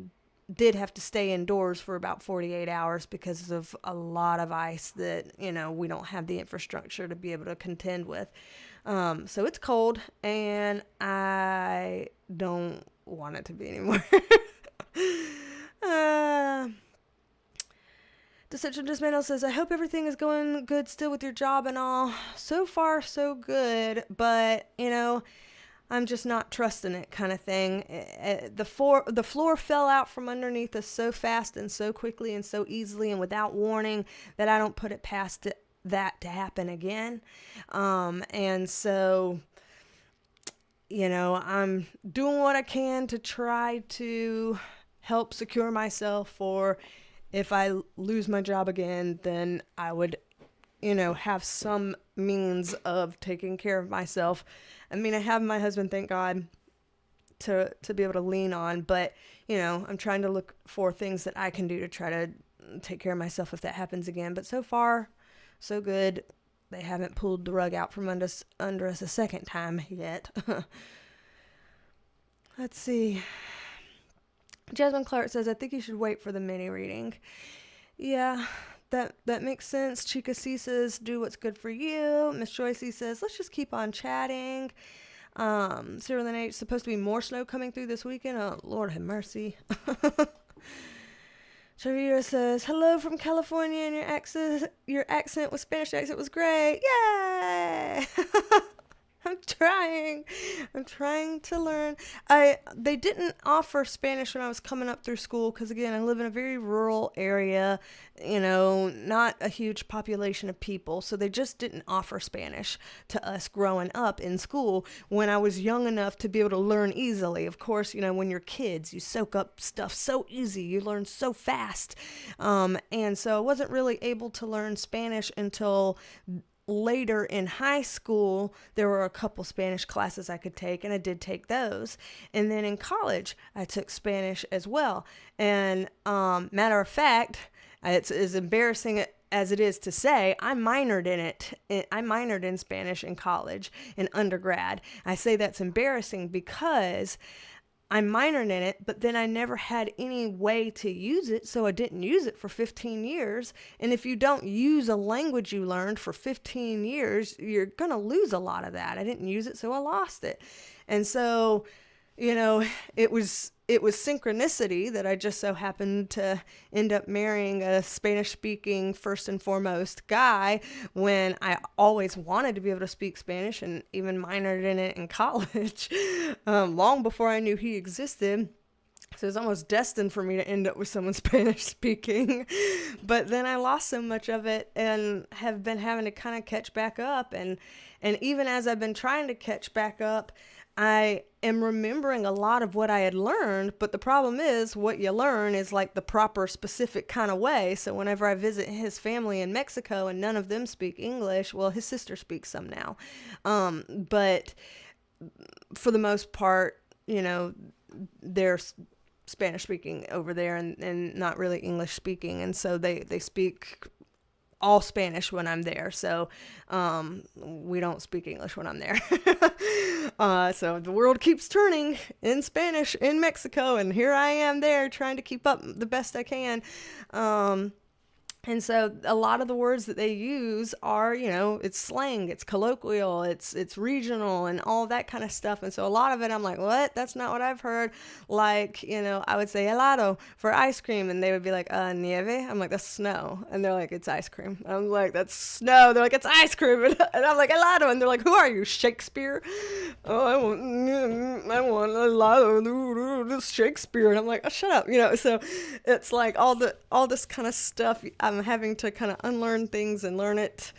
A: did have to stay indoors for about 48 hours because of a lot of ice that, we don't have the infrastructure to be able to contend with. So it's cold, and I don't want it to be anymore. Deception Dismantle says, I hope everything is going good still with your job and all. So far, so good, but, I'm just not trusting it kind of thing. The floor fell out from underneath us so fast and so quickly and so easily and without warning that I don't put it past that to happen again. And so, I'm doing what I can to try to help secure myself for if I lose my job again, then I would, have some means of taking care of myself. I mean, I have my husband, thank God, to be able to lean on, but, I'm trying to look for things that I can do to try to take care of myself if that happens again. But so far, so good. They haven't pulled the rug out from under us a second time yet. Let's see. Jasmine Clark says, I think you should wait for the mini reading. Yeah, that makes sense. Chica C says, do what's good for you. Miss Joyce says, let's just keep on chatting. Cyril and H, supposed to be more snow coming through this weekend. Oh, Lord have mercy. Shavira says, hello from California, and your accent with Spanish accent was great. Yay! I'm trying to learn. They didn't offer Spanish when I was coming up through school because, again, I live in a very rural area, not a huge population of people. So they just didn't offer Spanish to us growing up in school when I was young enough to be able to learn easily. Of course, when you're kids, you soak up stuff so easy. You learn so fast. And so I wasn't really able to learn Spanish until later in high school. There were a couple Spanish classes I could take, and I did take those. And then in college, I took Spanish as well. And matter of fact, it's as embarrassing as it is to say, I minored in it. I minored in Spanish in college, in undergrad. I say that's embarrassing because I minored in it, but then I never had any way to use it, so I didn't use it for 15 years. And if you don't use a language you learned for 15 years, you're going to lose a lot of that. I didn't use it, so I lost it. And so, it was synchronicity that I just so happened to end up marrying a Spanish-speaking, first and foremost, guy when I always wanted to be able to speak Spanish and even minored in it in college, long before I knew he existed. So it was almost destined for me to end up with someone Spanish-speaking. But then I lost so much of it and have been having to kind of catch back up. And even as I've been trying to catch back up, I am remembering a lot of what I had learned, but the problem is what you learn is like the proper specific kind of way. So whenever I visit his family in Mexico and none of them speak English, well, his sister speaks some now. But for the most part, they're Spanish speaking over there and not really English speaking. And so they speak all Spanish when I'm there. So we don't speak English when I'm there. So the world keeps turning in Spanish in Mexico, and here I am there trying to keep up the best I can. And so a lot of the words that they use are, it's slang, it's colloquial, it's regional and all that kind of stuff. And so a lot of it, I'm like, what? That's not what I've heard. Like, I would say helado for ice cream, and they would be like, nieve. I'm like, that's snow. And they're like, it's ice cream. I'm like, that's snow. They're like, it's ice cream. And I'm like, helado. And they're like, who are you, Shakespeare? Oh, I want helado. This Shakespeare. And I'm like, oh, shut up. So it's like all this kind of stuff. I'm having to kind of unlearn things and learn it,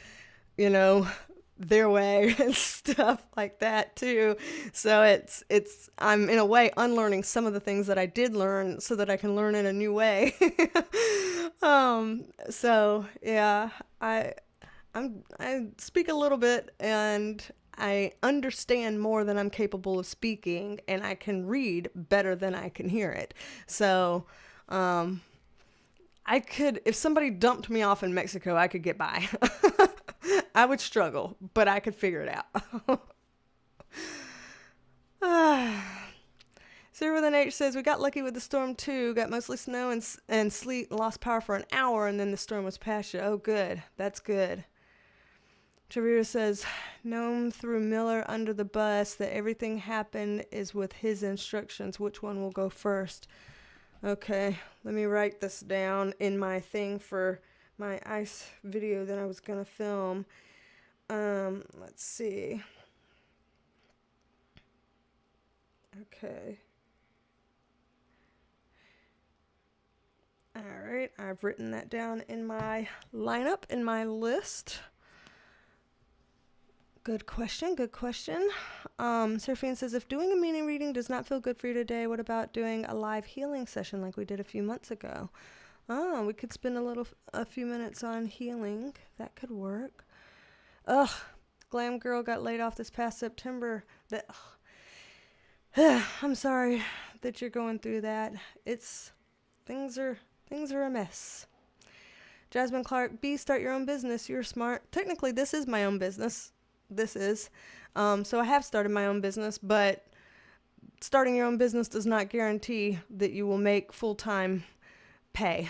A: their way and stuff like that too. So I'm in a way unlearning some of the things that I did learn so that I can learn in a new way. So yeah, I speak a little bit and I understand more than I'm capable of speaking, and I can read better than I can hear it. So, I could, if somebody dumped me off in Mexico, I could get by. I would struggle, but I could figure it out. Zero with an H says, we got lucky with the storm too. Got mostly snow and sleet and lost power for an hour, and then the storm was past you. Oh, good. That's good. Travira says, Gnome threw Miller under the bus, that everything happened is with his instructions. Which one will go first? Okay, let me write this down in my thing for my ice video that I was going to film. Let's see. Okay. All right, I've written that down in my lineup, in my list. Good question. Serafine says, if doing a mini reading does not feel good for you today, what about doing a live healing session like we did a few months ago? Oh, we could spend a few minutes on healing. That could work. Ugh, Glam Girl got laid off this past September. I'm sorry that you're going through that. Things are a mess. Jasmine Clark, start your own business. You're smart. Technically, this is my own business. So I have started my own business, but starting your own business does not guarantee that you will make full-time pay.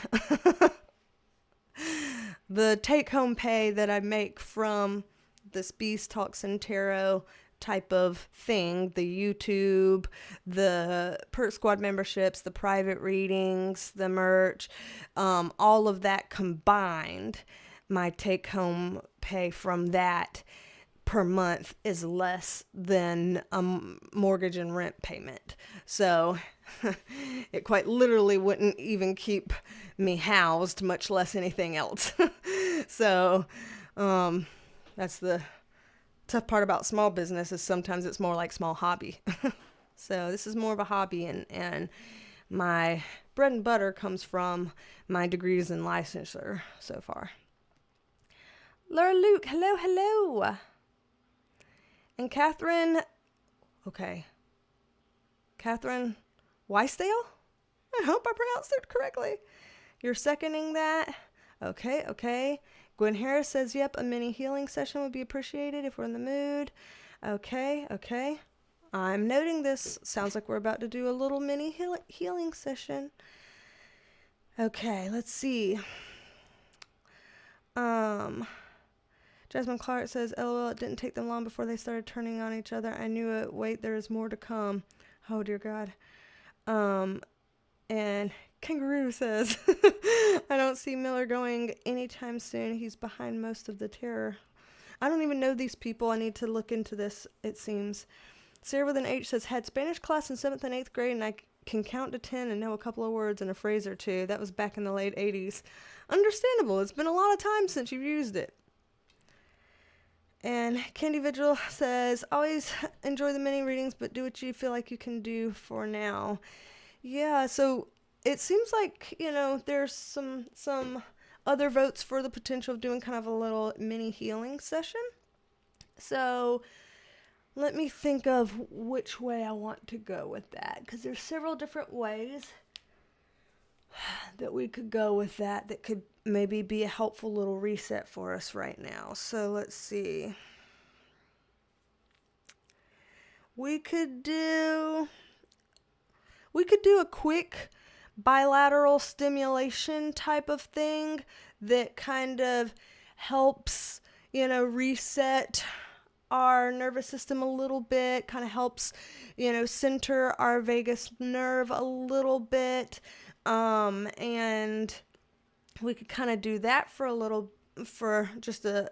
A: The take-home pay that I make from this Beast Talks and Tarot type of thing, the YouTube, the Perk Squad memberships, the private readings, the merch, all of that combined, my take-home pay from that per month is less than a mortgage and rent payment. So it quite literally wouldn't even keep me housed, much less anything else. So that's the tough part about small business, is sometimes it's more like small hobby. So this is more of a hobby, and my bread and butter comes from my degrees in licensure so far. Laura Luke, hello. And Catherine Weisdale? I hope I pronounced it correctly. You're seconding that? Okay. Gwen Harris says, yep, a mini healing session would be appreciated if we're in the mood. Okay. I'm noting this. Sounds like we're about to do a little mini healing session. Okay, let's see. Jasmine Clark says, LOL, it didn't take them long before they started turning on each other. I knew it. Wait, there is more to come. Oh, dear God. And Kangaroo says, I don't see Miller going anytime soon. He's behind most of the terror. I don't even know these people. I need to look into this, it seems. Sarah with an H says, had Spanish class in 7th and 8th grade, and I can count to 10 and know a couple of words and a phrase or two. That was back in the late 80s. Understandable. It's been a lot of time since you've used it. And Candy Vigil says, always enjoy the mini readings, but do what you feel like you can do for now. Yeah, so it seems like, there's some other votes for the potential of doing kind of a little mini healing session. So let me think of which way I want to go with that, because there's several different ways that we could go with that could maybe be a helpful little reset for us right now. So let's see. We could do a quick bilateral stimulation type of thing that kind of helps, reset our nervous system a little bit, kind of helps, center our vagus nerve a little bit. And we could kind of do that for just a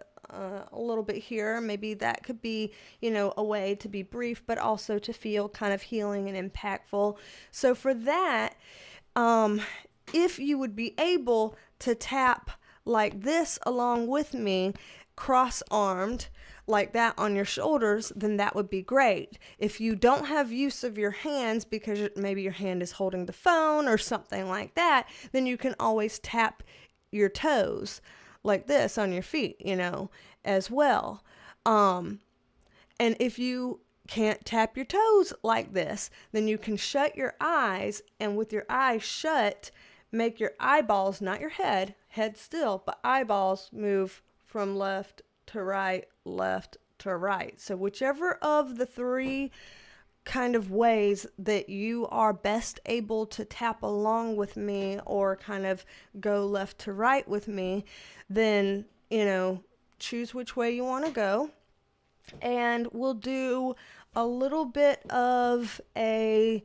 A: little bit here. Maybe that could be, a way to be brief, but also to feel kind of healing and impactful. So for that, if you would be able to tap like this along with me, cross-armed, like that on your shoulders, then that would be great. If you don't have use of your hands because maybe your hand is holding the phone or something like that, then you can always tap your toes like this on your feet, as well. And if you can't tap your toes like this, then you can shut your eyes, and with your eyes shut, make your eyeballs, not your head still, but eyeballs move from left to right, left to right. So whichever of the three kind of ways that you are best able to tap along with me or kind of go left to right with me, then, choose which way you want to go. And we'll do a little bit of a,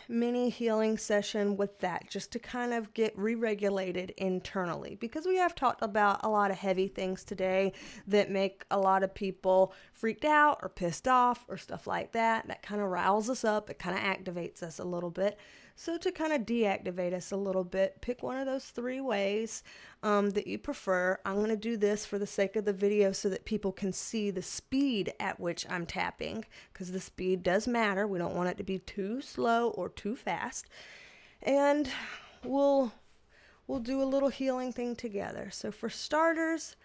A: mini healing session with that, just to kind of get re-regulated internally, because we have talked about a lot of heavy things today that make a lot of people freaked out or pissed off or stuff like that. That kind of riles us up. It kind of activates us a little bit. So to kind of deactivate us a little bit, pick one of those three ways that you prefer. I'm going to do this for the sake of the video so that people can see the speed at which I'm tapping, because the speed does matter. We don't want it to be too slow or too fast. And we'll do a little healing thing together. So for starters,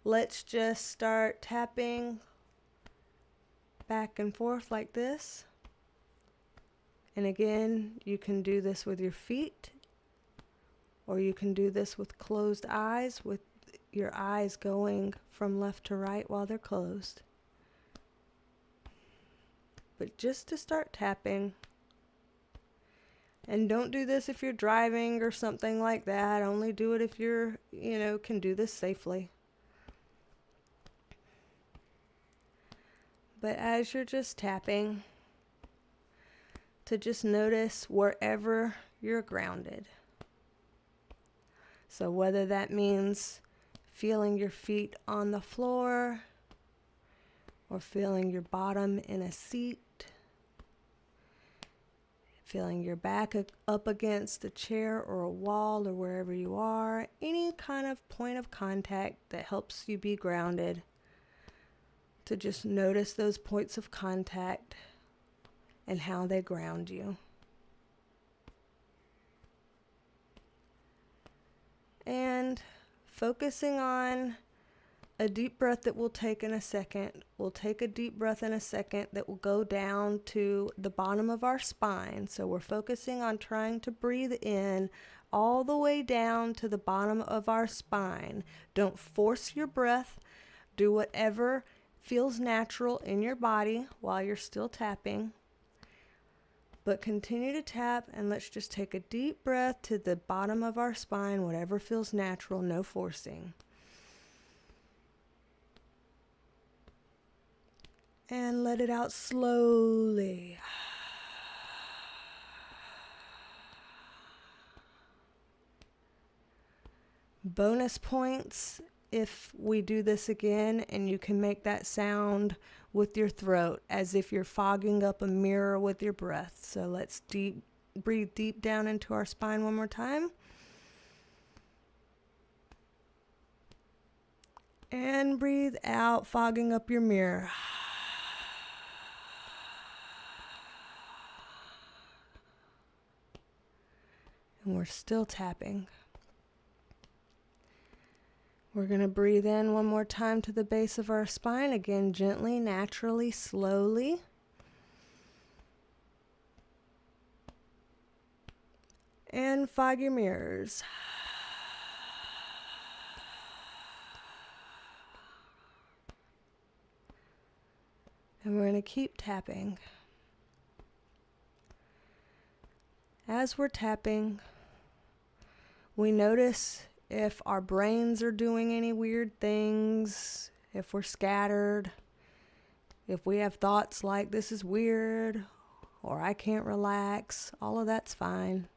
A: let's just start tapping back and forth like this. And again, you can do this with your feet, or you can do this with closed eyes, with your eyes going from left to right while they're closed. But just to start tapping, and don't do this if you're driving or something like that. Only do it if you're, can do this safely. But as you're just tapping, to just notice wherever you're grounded. So whether that means feeling your feet on the floor, or feeling your bottom in a seat, feeling your back up against a chair or a wall or wherever you are, any kind of point of contact that helps you be grounded, to just notice those points of contact and how they ground you. And focusing on a deep breath that we'll take in a second. We'll take a deep breath in a second that will go down to the bottom of our spine. So we're focusing on trying to breathe in all the way down to the bottom of our spine. Don't force your breath. Do whatever feels natural in your body while you're still tapping. But continue to tap, and let's just take a deep breath to the bottom of our spine, whatever feels natural, no forcing. And let it out slowly. Bonus points if we do this again and you can make that sound with your throat as if you're fogging up a mirror with your breath. So let's breathe deep down into our spine one more time. And breathe out, fogging up your mirror. And we're still tapping. We're going to breathe in one more time to the base of our spine. Again, gently, naturally, slowly. And fog your mirrors. And we're going to keep tapping. As we're tapping, we notice if our brains are doing any weird things, if we're scattered, if we have thoughts like this is weird or I can't relax, all of that's fine.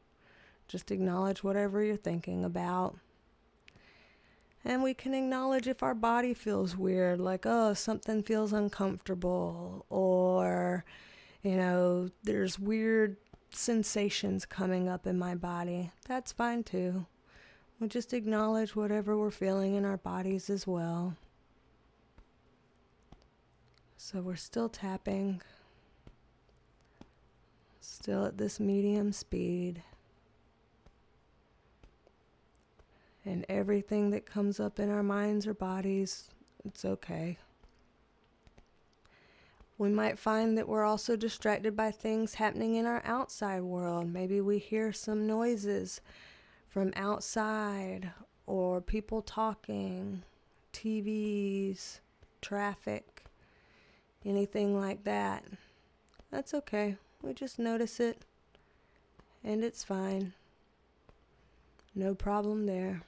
A: Just acknowledge whatever you're thinking about. And we can acknowledge if our body feels weird, like, oh, something feels uncomfortable, or, there's weird sensations coming up in my body. That's fine too. We just acknowledge whatever we're feeling in our bodies as well. So we're still tapping, still at this medium speed. And everything that comes up in our minds or bodies, it's okay. We might find that we're also distracted by things happening in our outside world. Maybe we hear some noises from outside, or people talking, TVs, traffic, anything like that. That's okay. We just notice it, and it's fine. No problem there.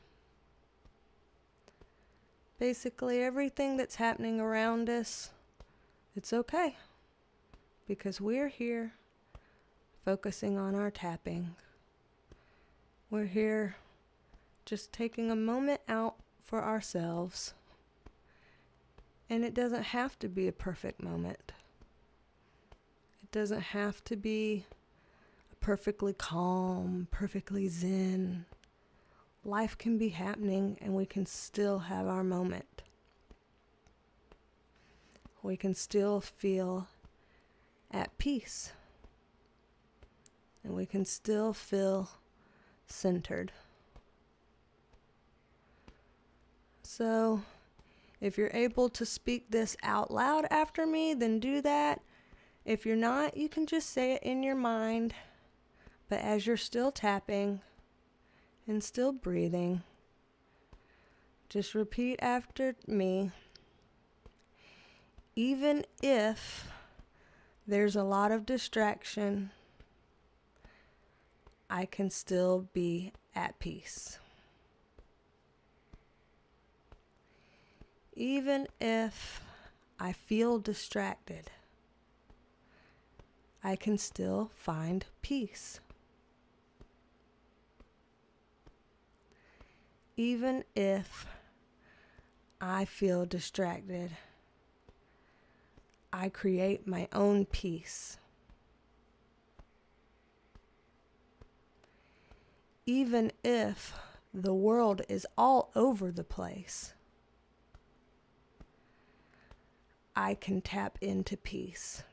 A: Basically, everything that's happening around us, it's okay, because we're here focusing on our tapping. We're here just taking a moment out for ourselves. And it doesn't have to be a perfect moment. It doesn't have to be perfectly calm, perfectly zen. Life can be happening and we can still have our moment. We can still feel at peace. And we can still feel centered. So, if you're able to speak this out loud after me, then do that. If you're not, you can just say it in your mind. But as you're still tapping and still breathing, just repeat after me. Even if there's a lot of distraction, I can still be at peace. Even if I feel distracted, I can still find peace. Even if I feel distracted, I create my own peace. Even if the world is all over the place, I can tap into peace.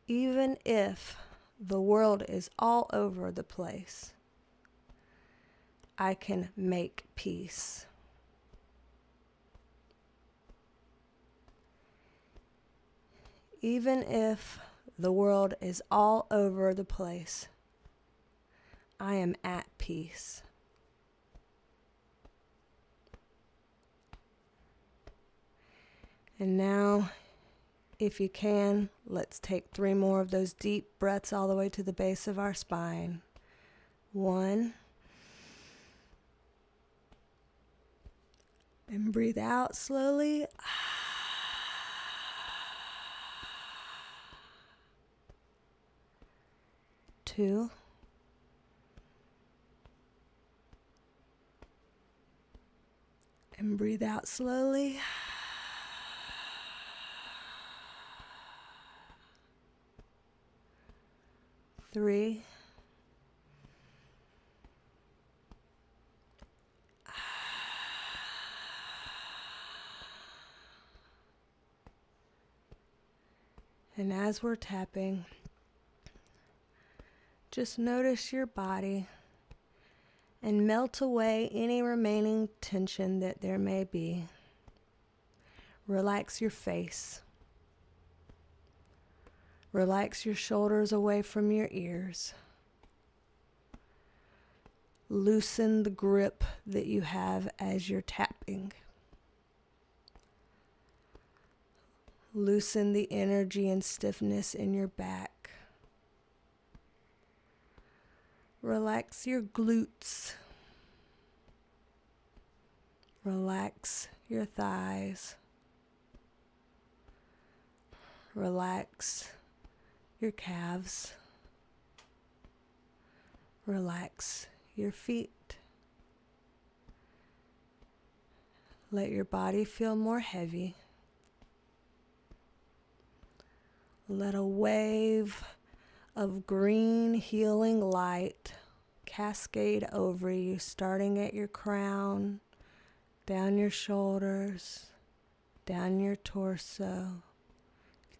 A: Even if the world is all over the place, I can make peace. Even if the world is all over the place, I am at peace. And now, if you can, let's take 3 more of those deep breaths all the way to the base of our spine. 1. And breathe out slowly. 2. And breathe out slowly. 3. And as we're tapping, just notice your body and melt away any remaining tension that there may be. Relax your face. Relax your shoulders away from your ears. Loosen the grip that you have as you're tapping. Loosen the energy and stiffness in your back. Relax your glutes. Relax your thighs. Relax your calves. Relax your feet. Let your body feel more heavy. Let a wave of green healing light cascade over you, starting at your crown, down your shoulders, down your torso,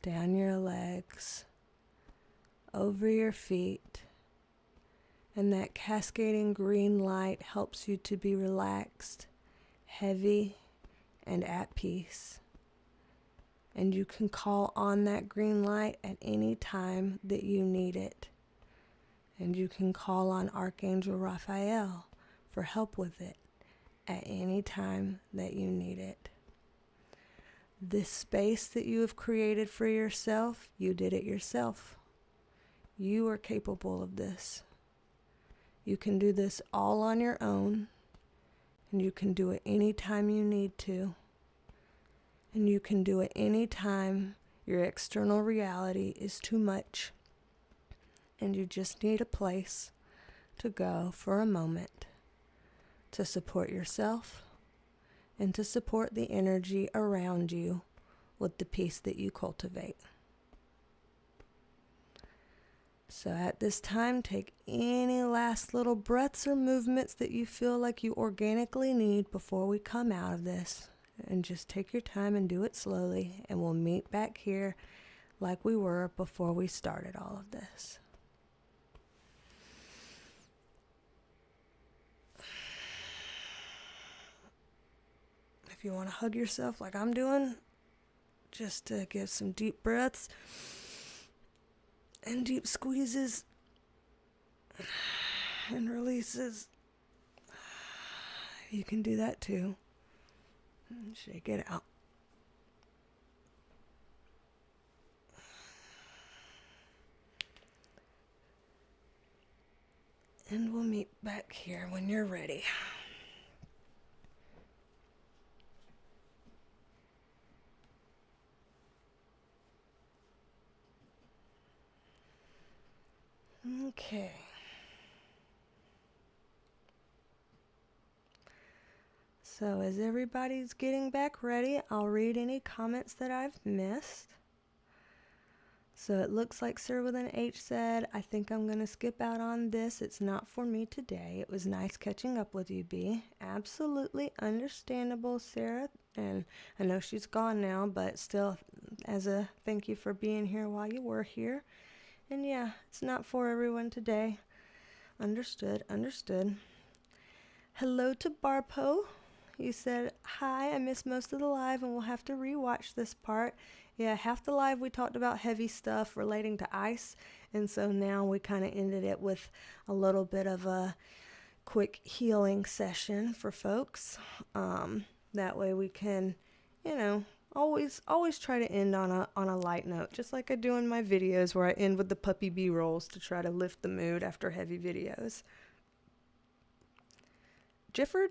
A: down your legs, over your feet. And that cascading green light helps you to be relaxed, heavy, and at peace. And you can call on that green light at any time that you need it. And you can call on Archangel Raphael for help with it at any time that you need it. This space that you have created for yourself, you did it yourself. You are capable of this. You can do this all on your own, and you can do it anytime you need to. And you can do it anytime your external reality is too much, and you just need a place to go for a moment to support yourself and to support the energy around you with the peace that you cultivate. So at this time, take any last little breaths or movements that you feel like you organically need before we come out of this. And just take your time and do it slowly, and we'll meet back here like we were before we started all of this. If you want to hug yourself like I'm doing, just to give some deep breaths and deep squeezes and releases, you can do that too. And shake it out. And we'll meet back here when you're ready. Okay. So as everybody's getting back ready, I'll read any comments that I've missed. So it looks like Sir with an H said, I think I'm going to skip out on this. It's not for me today. It was nice catching up with you, B. Absolutely understandable, Sarah. And I know she's gone now, but still, as a thank you for being here while you were here. And yeah, it's not for everyone today. Understood. Hello to Barpo. You said, hi, I missed most of the live and we'll have to rewatch this part. Yeah, half the live we talked about heavy stuff relating to ice, and so now we kind of ended it with a little bit of a quick healing session for folks. That way we can, always try to end on a light note, just like I do in my videos where I end with the puppy B-rolls to try to lift the mood after heavy videos. Jiffer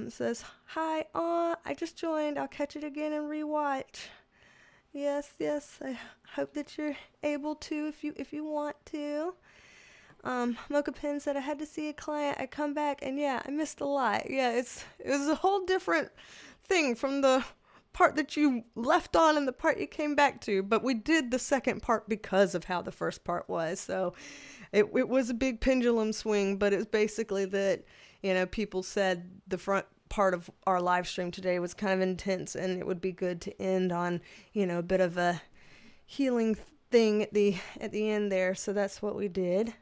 A: says, hi, I just joined. I'll catch it again and rewatch. Yes, I hope that you're able to if you want to. Mocha Pin said, I had to see a client. I come back and yeah, I missed a lot. Yeah, it was a whole different thing from the part that you left on and the part you came back to, but we did the second part because of how the first part was. So it was a big pendulum swing, but it was basically that, people said the front part of our live stream today was kind of intense and it would be good to end on, a bit of a healing thing at the end there. So that's what we did.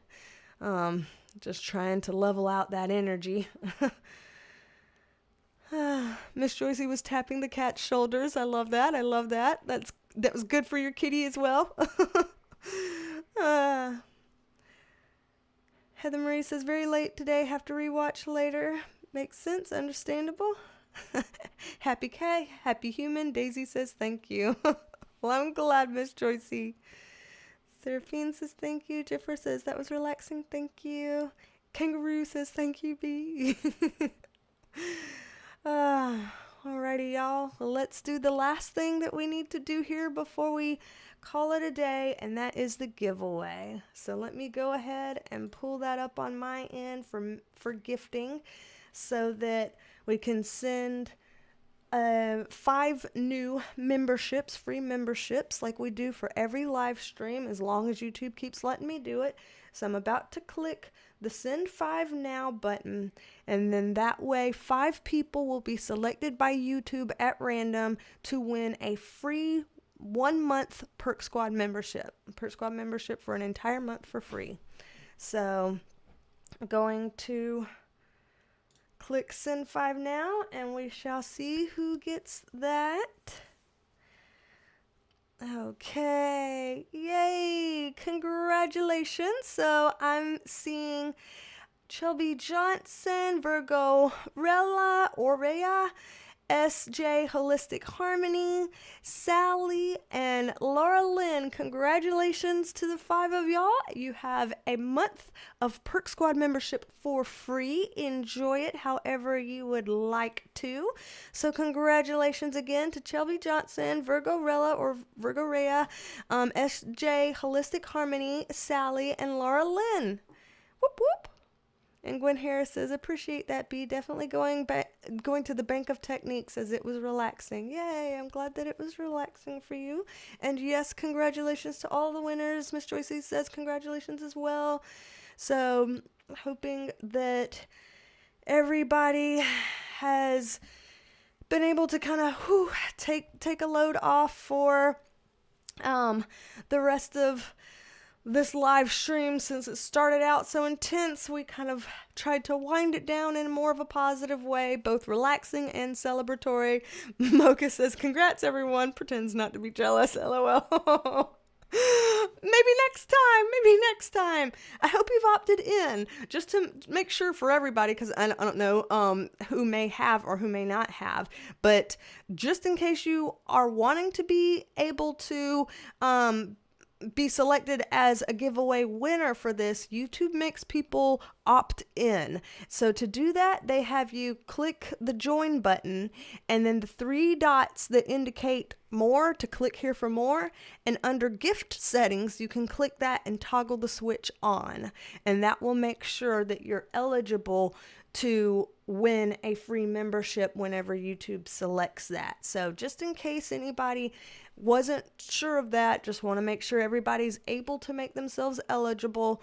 A: Just trying to level out that energy. Miss Joycey was tapping the cat's shoulders. I love that. That was good for your kitty as well. Heather Marie says, very late today, have to rewatch later. Makes sense, understandable. Happy K, happy human. Daisy says, thank you. Well, I'm glad, Miss Joycey. Seraphine says thank you. Jeffrey says that was relaxing. Thank you. Kangaroo says thank you, B. Alrighty, y'all. Well, let's do the last thing that we need to do here before we call it a day, and that is the giveaway. So let me go ahead and pull that up on my end for gifting so that we can send 5 new memberships, free memberships, like we do for every live stream, as long as YouTube keeps letting me do it. So I'm about to click the Send 5 Now button, and then that way 5 people will be selected by YouTube at random to win a free 1-month Perk Squad membership. Perk Squad membership for an entire month for free. So I'm going to click Send 5 Now, and we shall see who gets that. Okay, yay, congratulations. So I'm seeing Shelby Johnson, Virgo Rella or Rhea, SJ Holistic Harmony, Sally, and Laura Lynn. Congratulations to the 5 of y'all. You have a month of Perk Squad membership for free. Enjoy it however you would like to. So congratulations again to Shelby Johnson, Virgo Rella or Virgo Rhea, SJ Holistic Harmony, Sally, and Laura Lynn. Whoop whoop. And Gwen Harris says, appreciate that, B. Definitely going to the Bank of Techniques as it was relaxing. Yay, I'm glad that it was relaxing for you. And yes, congratulations to all the winners. Miss Joycey says congratulations as well. So hoping that everybody has been able to kind of take a load off for the rest of this live stream. Since it started out so intense, we kind of tried to wind it down in more of a positive way, both relaxing and celebratory. Mocha says, congrats everyone, pretends not to be jealous, LOL. Maybe next time. I hope you've opted in, just to make sure for everybody, because I don't know who may have or who may not have, but just in case you are wanting to be able to be selected as a giveaway winner for this, YouTube makes people opt in. So to do that, they have you click the join button and then the 3 dots that indicate more to click here for more, and under gift settings you can click that and toggle the switch on, and that will make sure that you're eligible to win a free membership whenever YouTube selects that. So just in case anybody wasn't sure of that, just want to make sure everybody's able to make themselves eligible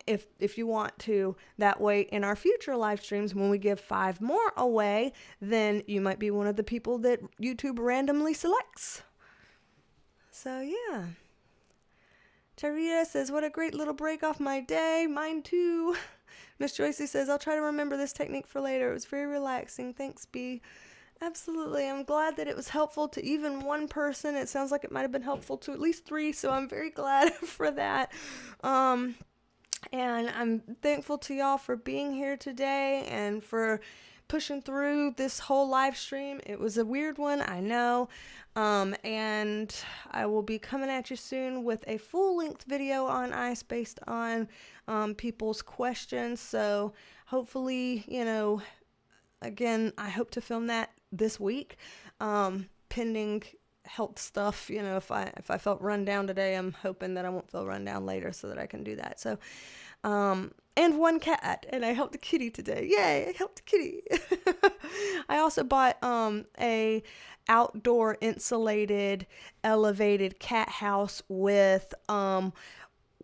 A: if you want to. That way in our future live streams, when we give 5 more away, then you might be one of the people that YouTube randomly selects. So yeah. Tarita says, what a great little break off my day. Mine too. Miss Joycey says, I'll try to remember this technique for later. It was very relaxing. Thanks, B. Absolutely. I'm glad that it was helpful to even one person. It sounds like it might have been helpful to at least 3, so I'm very glad for that. And I'm thankful to y'all for being here today and for pushing through this whole live stream. It was a weird one, I know. And I will be coming at you soon with a full-length video on ice based on people's questions. So hopefully, again, I hope to film that this week, pending health stuff. If I felt run down today, I'm hoping that I won't feel run down later so that I can do that. So, and 1 cat, and I helped a kitty today. Yay, I helped a kitty. I also bought a outdoor insulated elevated cat house with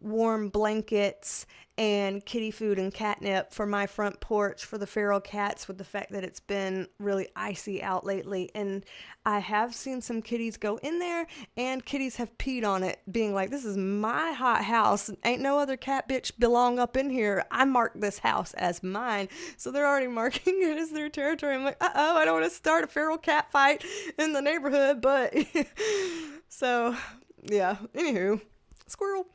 A: warm blankets and kitty food and catnip for my front porch for the feral cats, with the fact that it's been really icy out lately. And I have seen some kitties go in there, and kitties have peed on it, being like, this is my hot house. Ain't no other cat bitch belong up in here. I marked this house as mine. So they're already marking it as their territory. I'm like, I don't want to start a feral cat fight in the neighborhood, but so yeah, anywho, squirrel.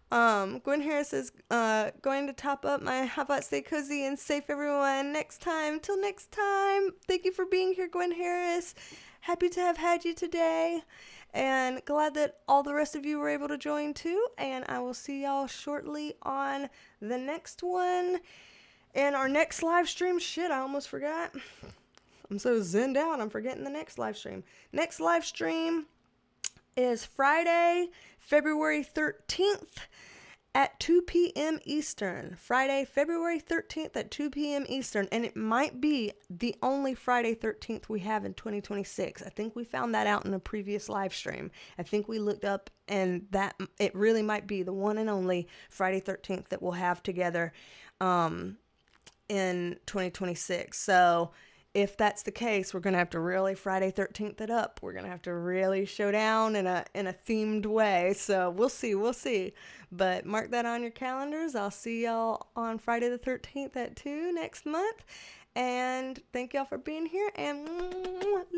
A: Gwen Harris is going to top up my how about stay cozy and safe everyone next time. Till next time, thank you for being here, Gwen Harris. Happy to have had you today. And glad that all the rest of you were able to join too. And I will see y'all shortly on the next one. And our next live stream, shit, I almost forgot. I'm so zenned out, I'm forgetting the next live stream. Next live stream is Friday, February 13th at 2 p.m. Eastern. Friday, February 13th at 2 p.m. Eastern. And it might be the only Friday 13th we have in 2026. I think we found that out in a previous live stream. I think we looked up, and that it really might be the one and only Friday 13th that we'll have together in 2026. So if that's the case, we're going to have to really Friday 13th it up. We're going to have to really show down in a themed way. So we'll see. But mark that on your calendars. I'll see y'all on Friday the 13th at 2 next month. And thank y'all for being here. And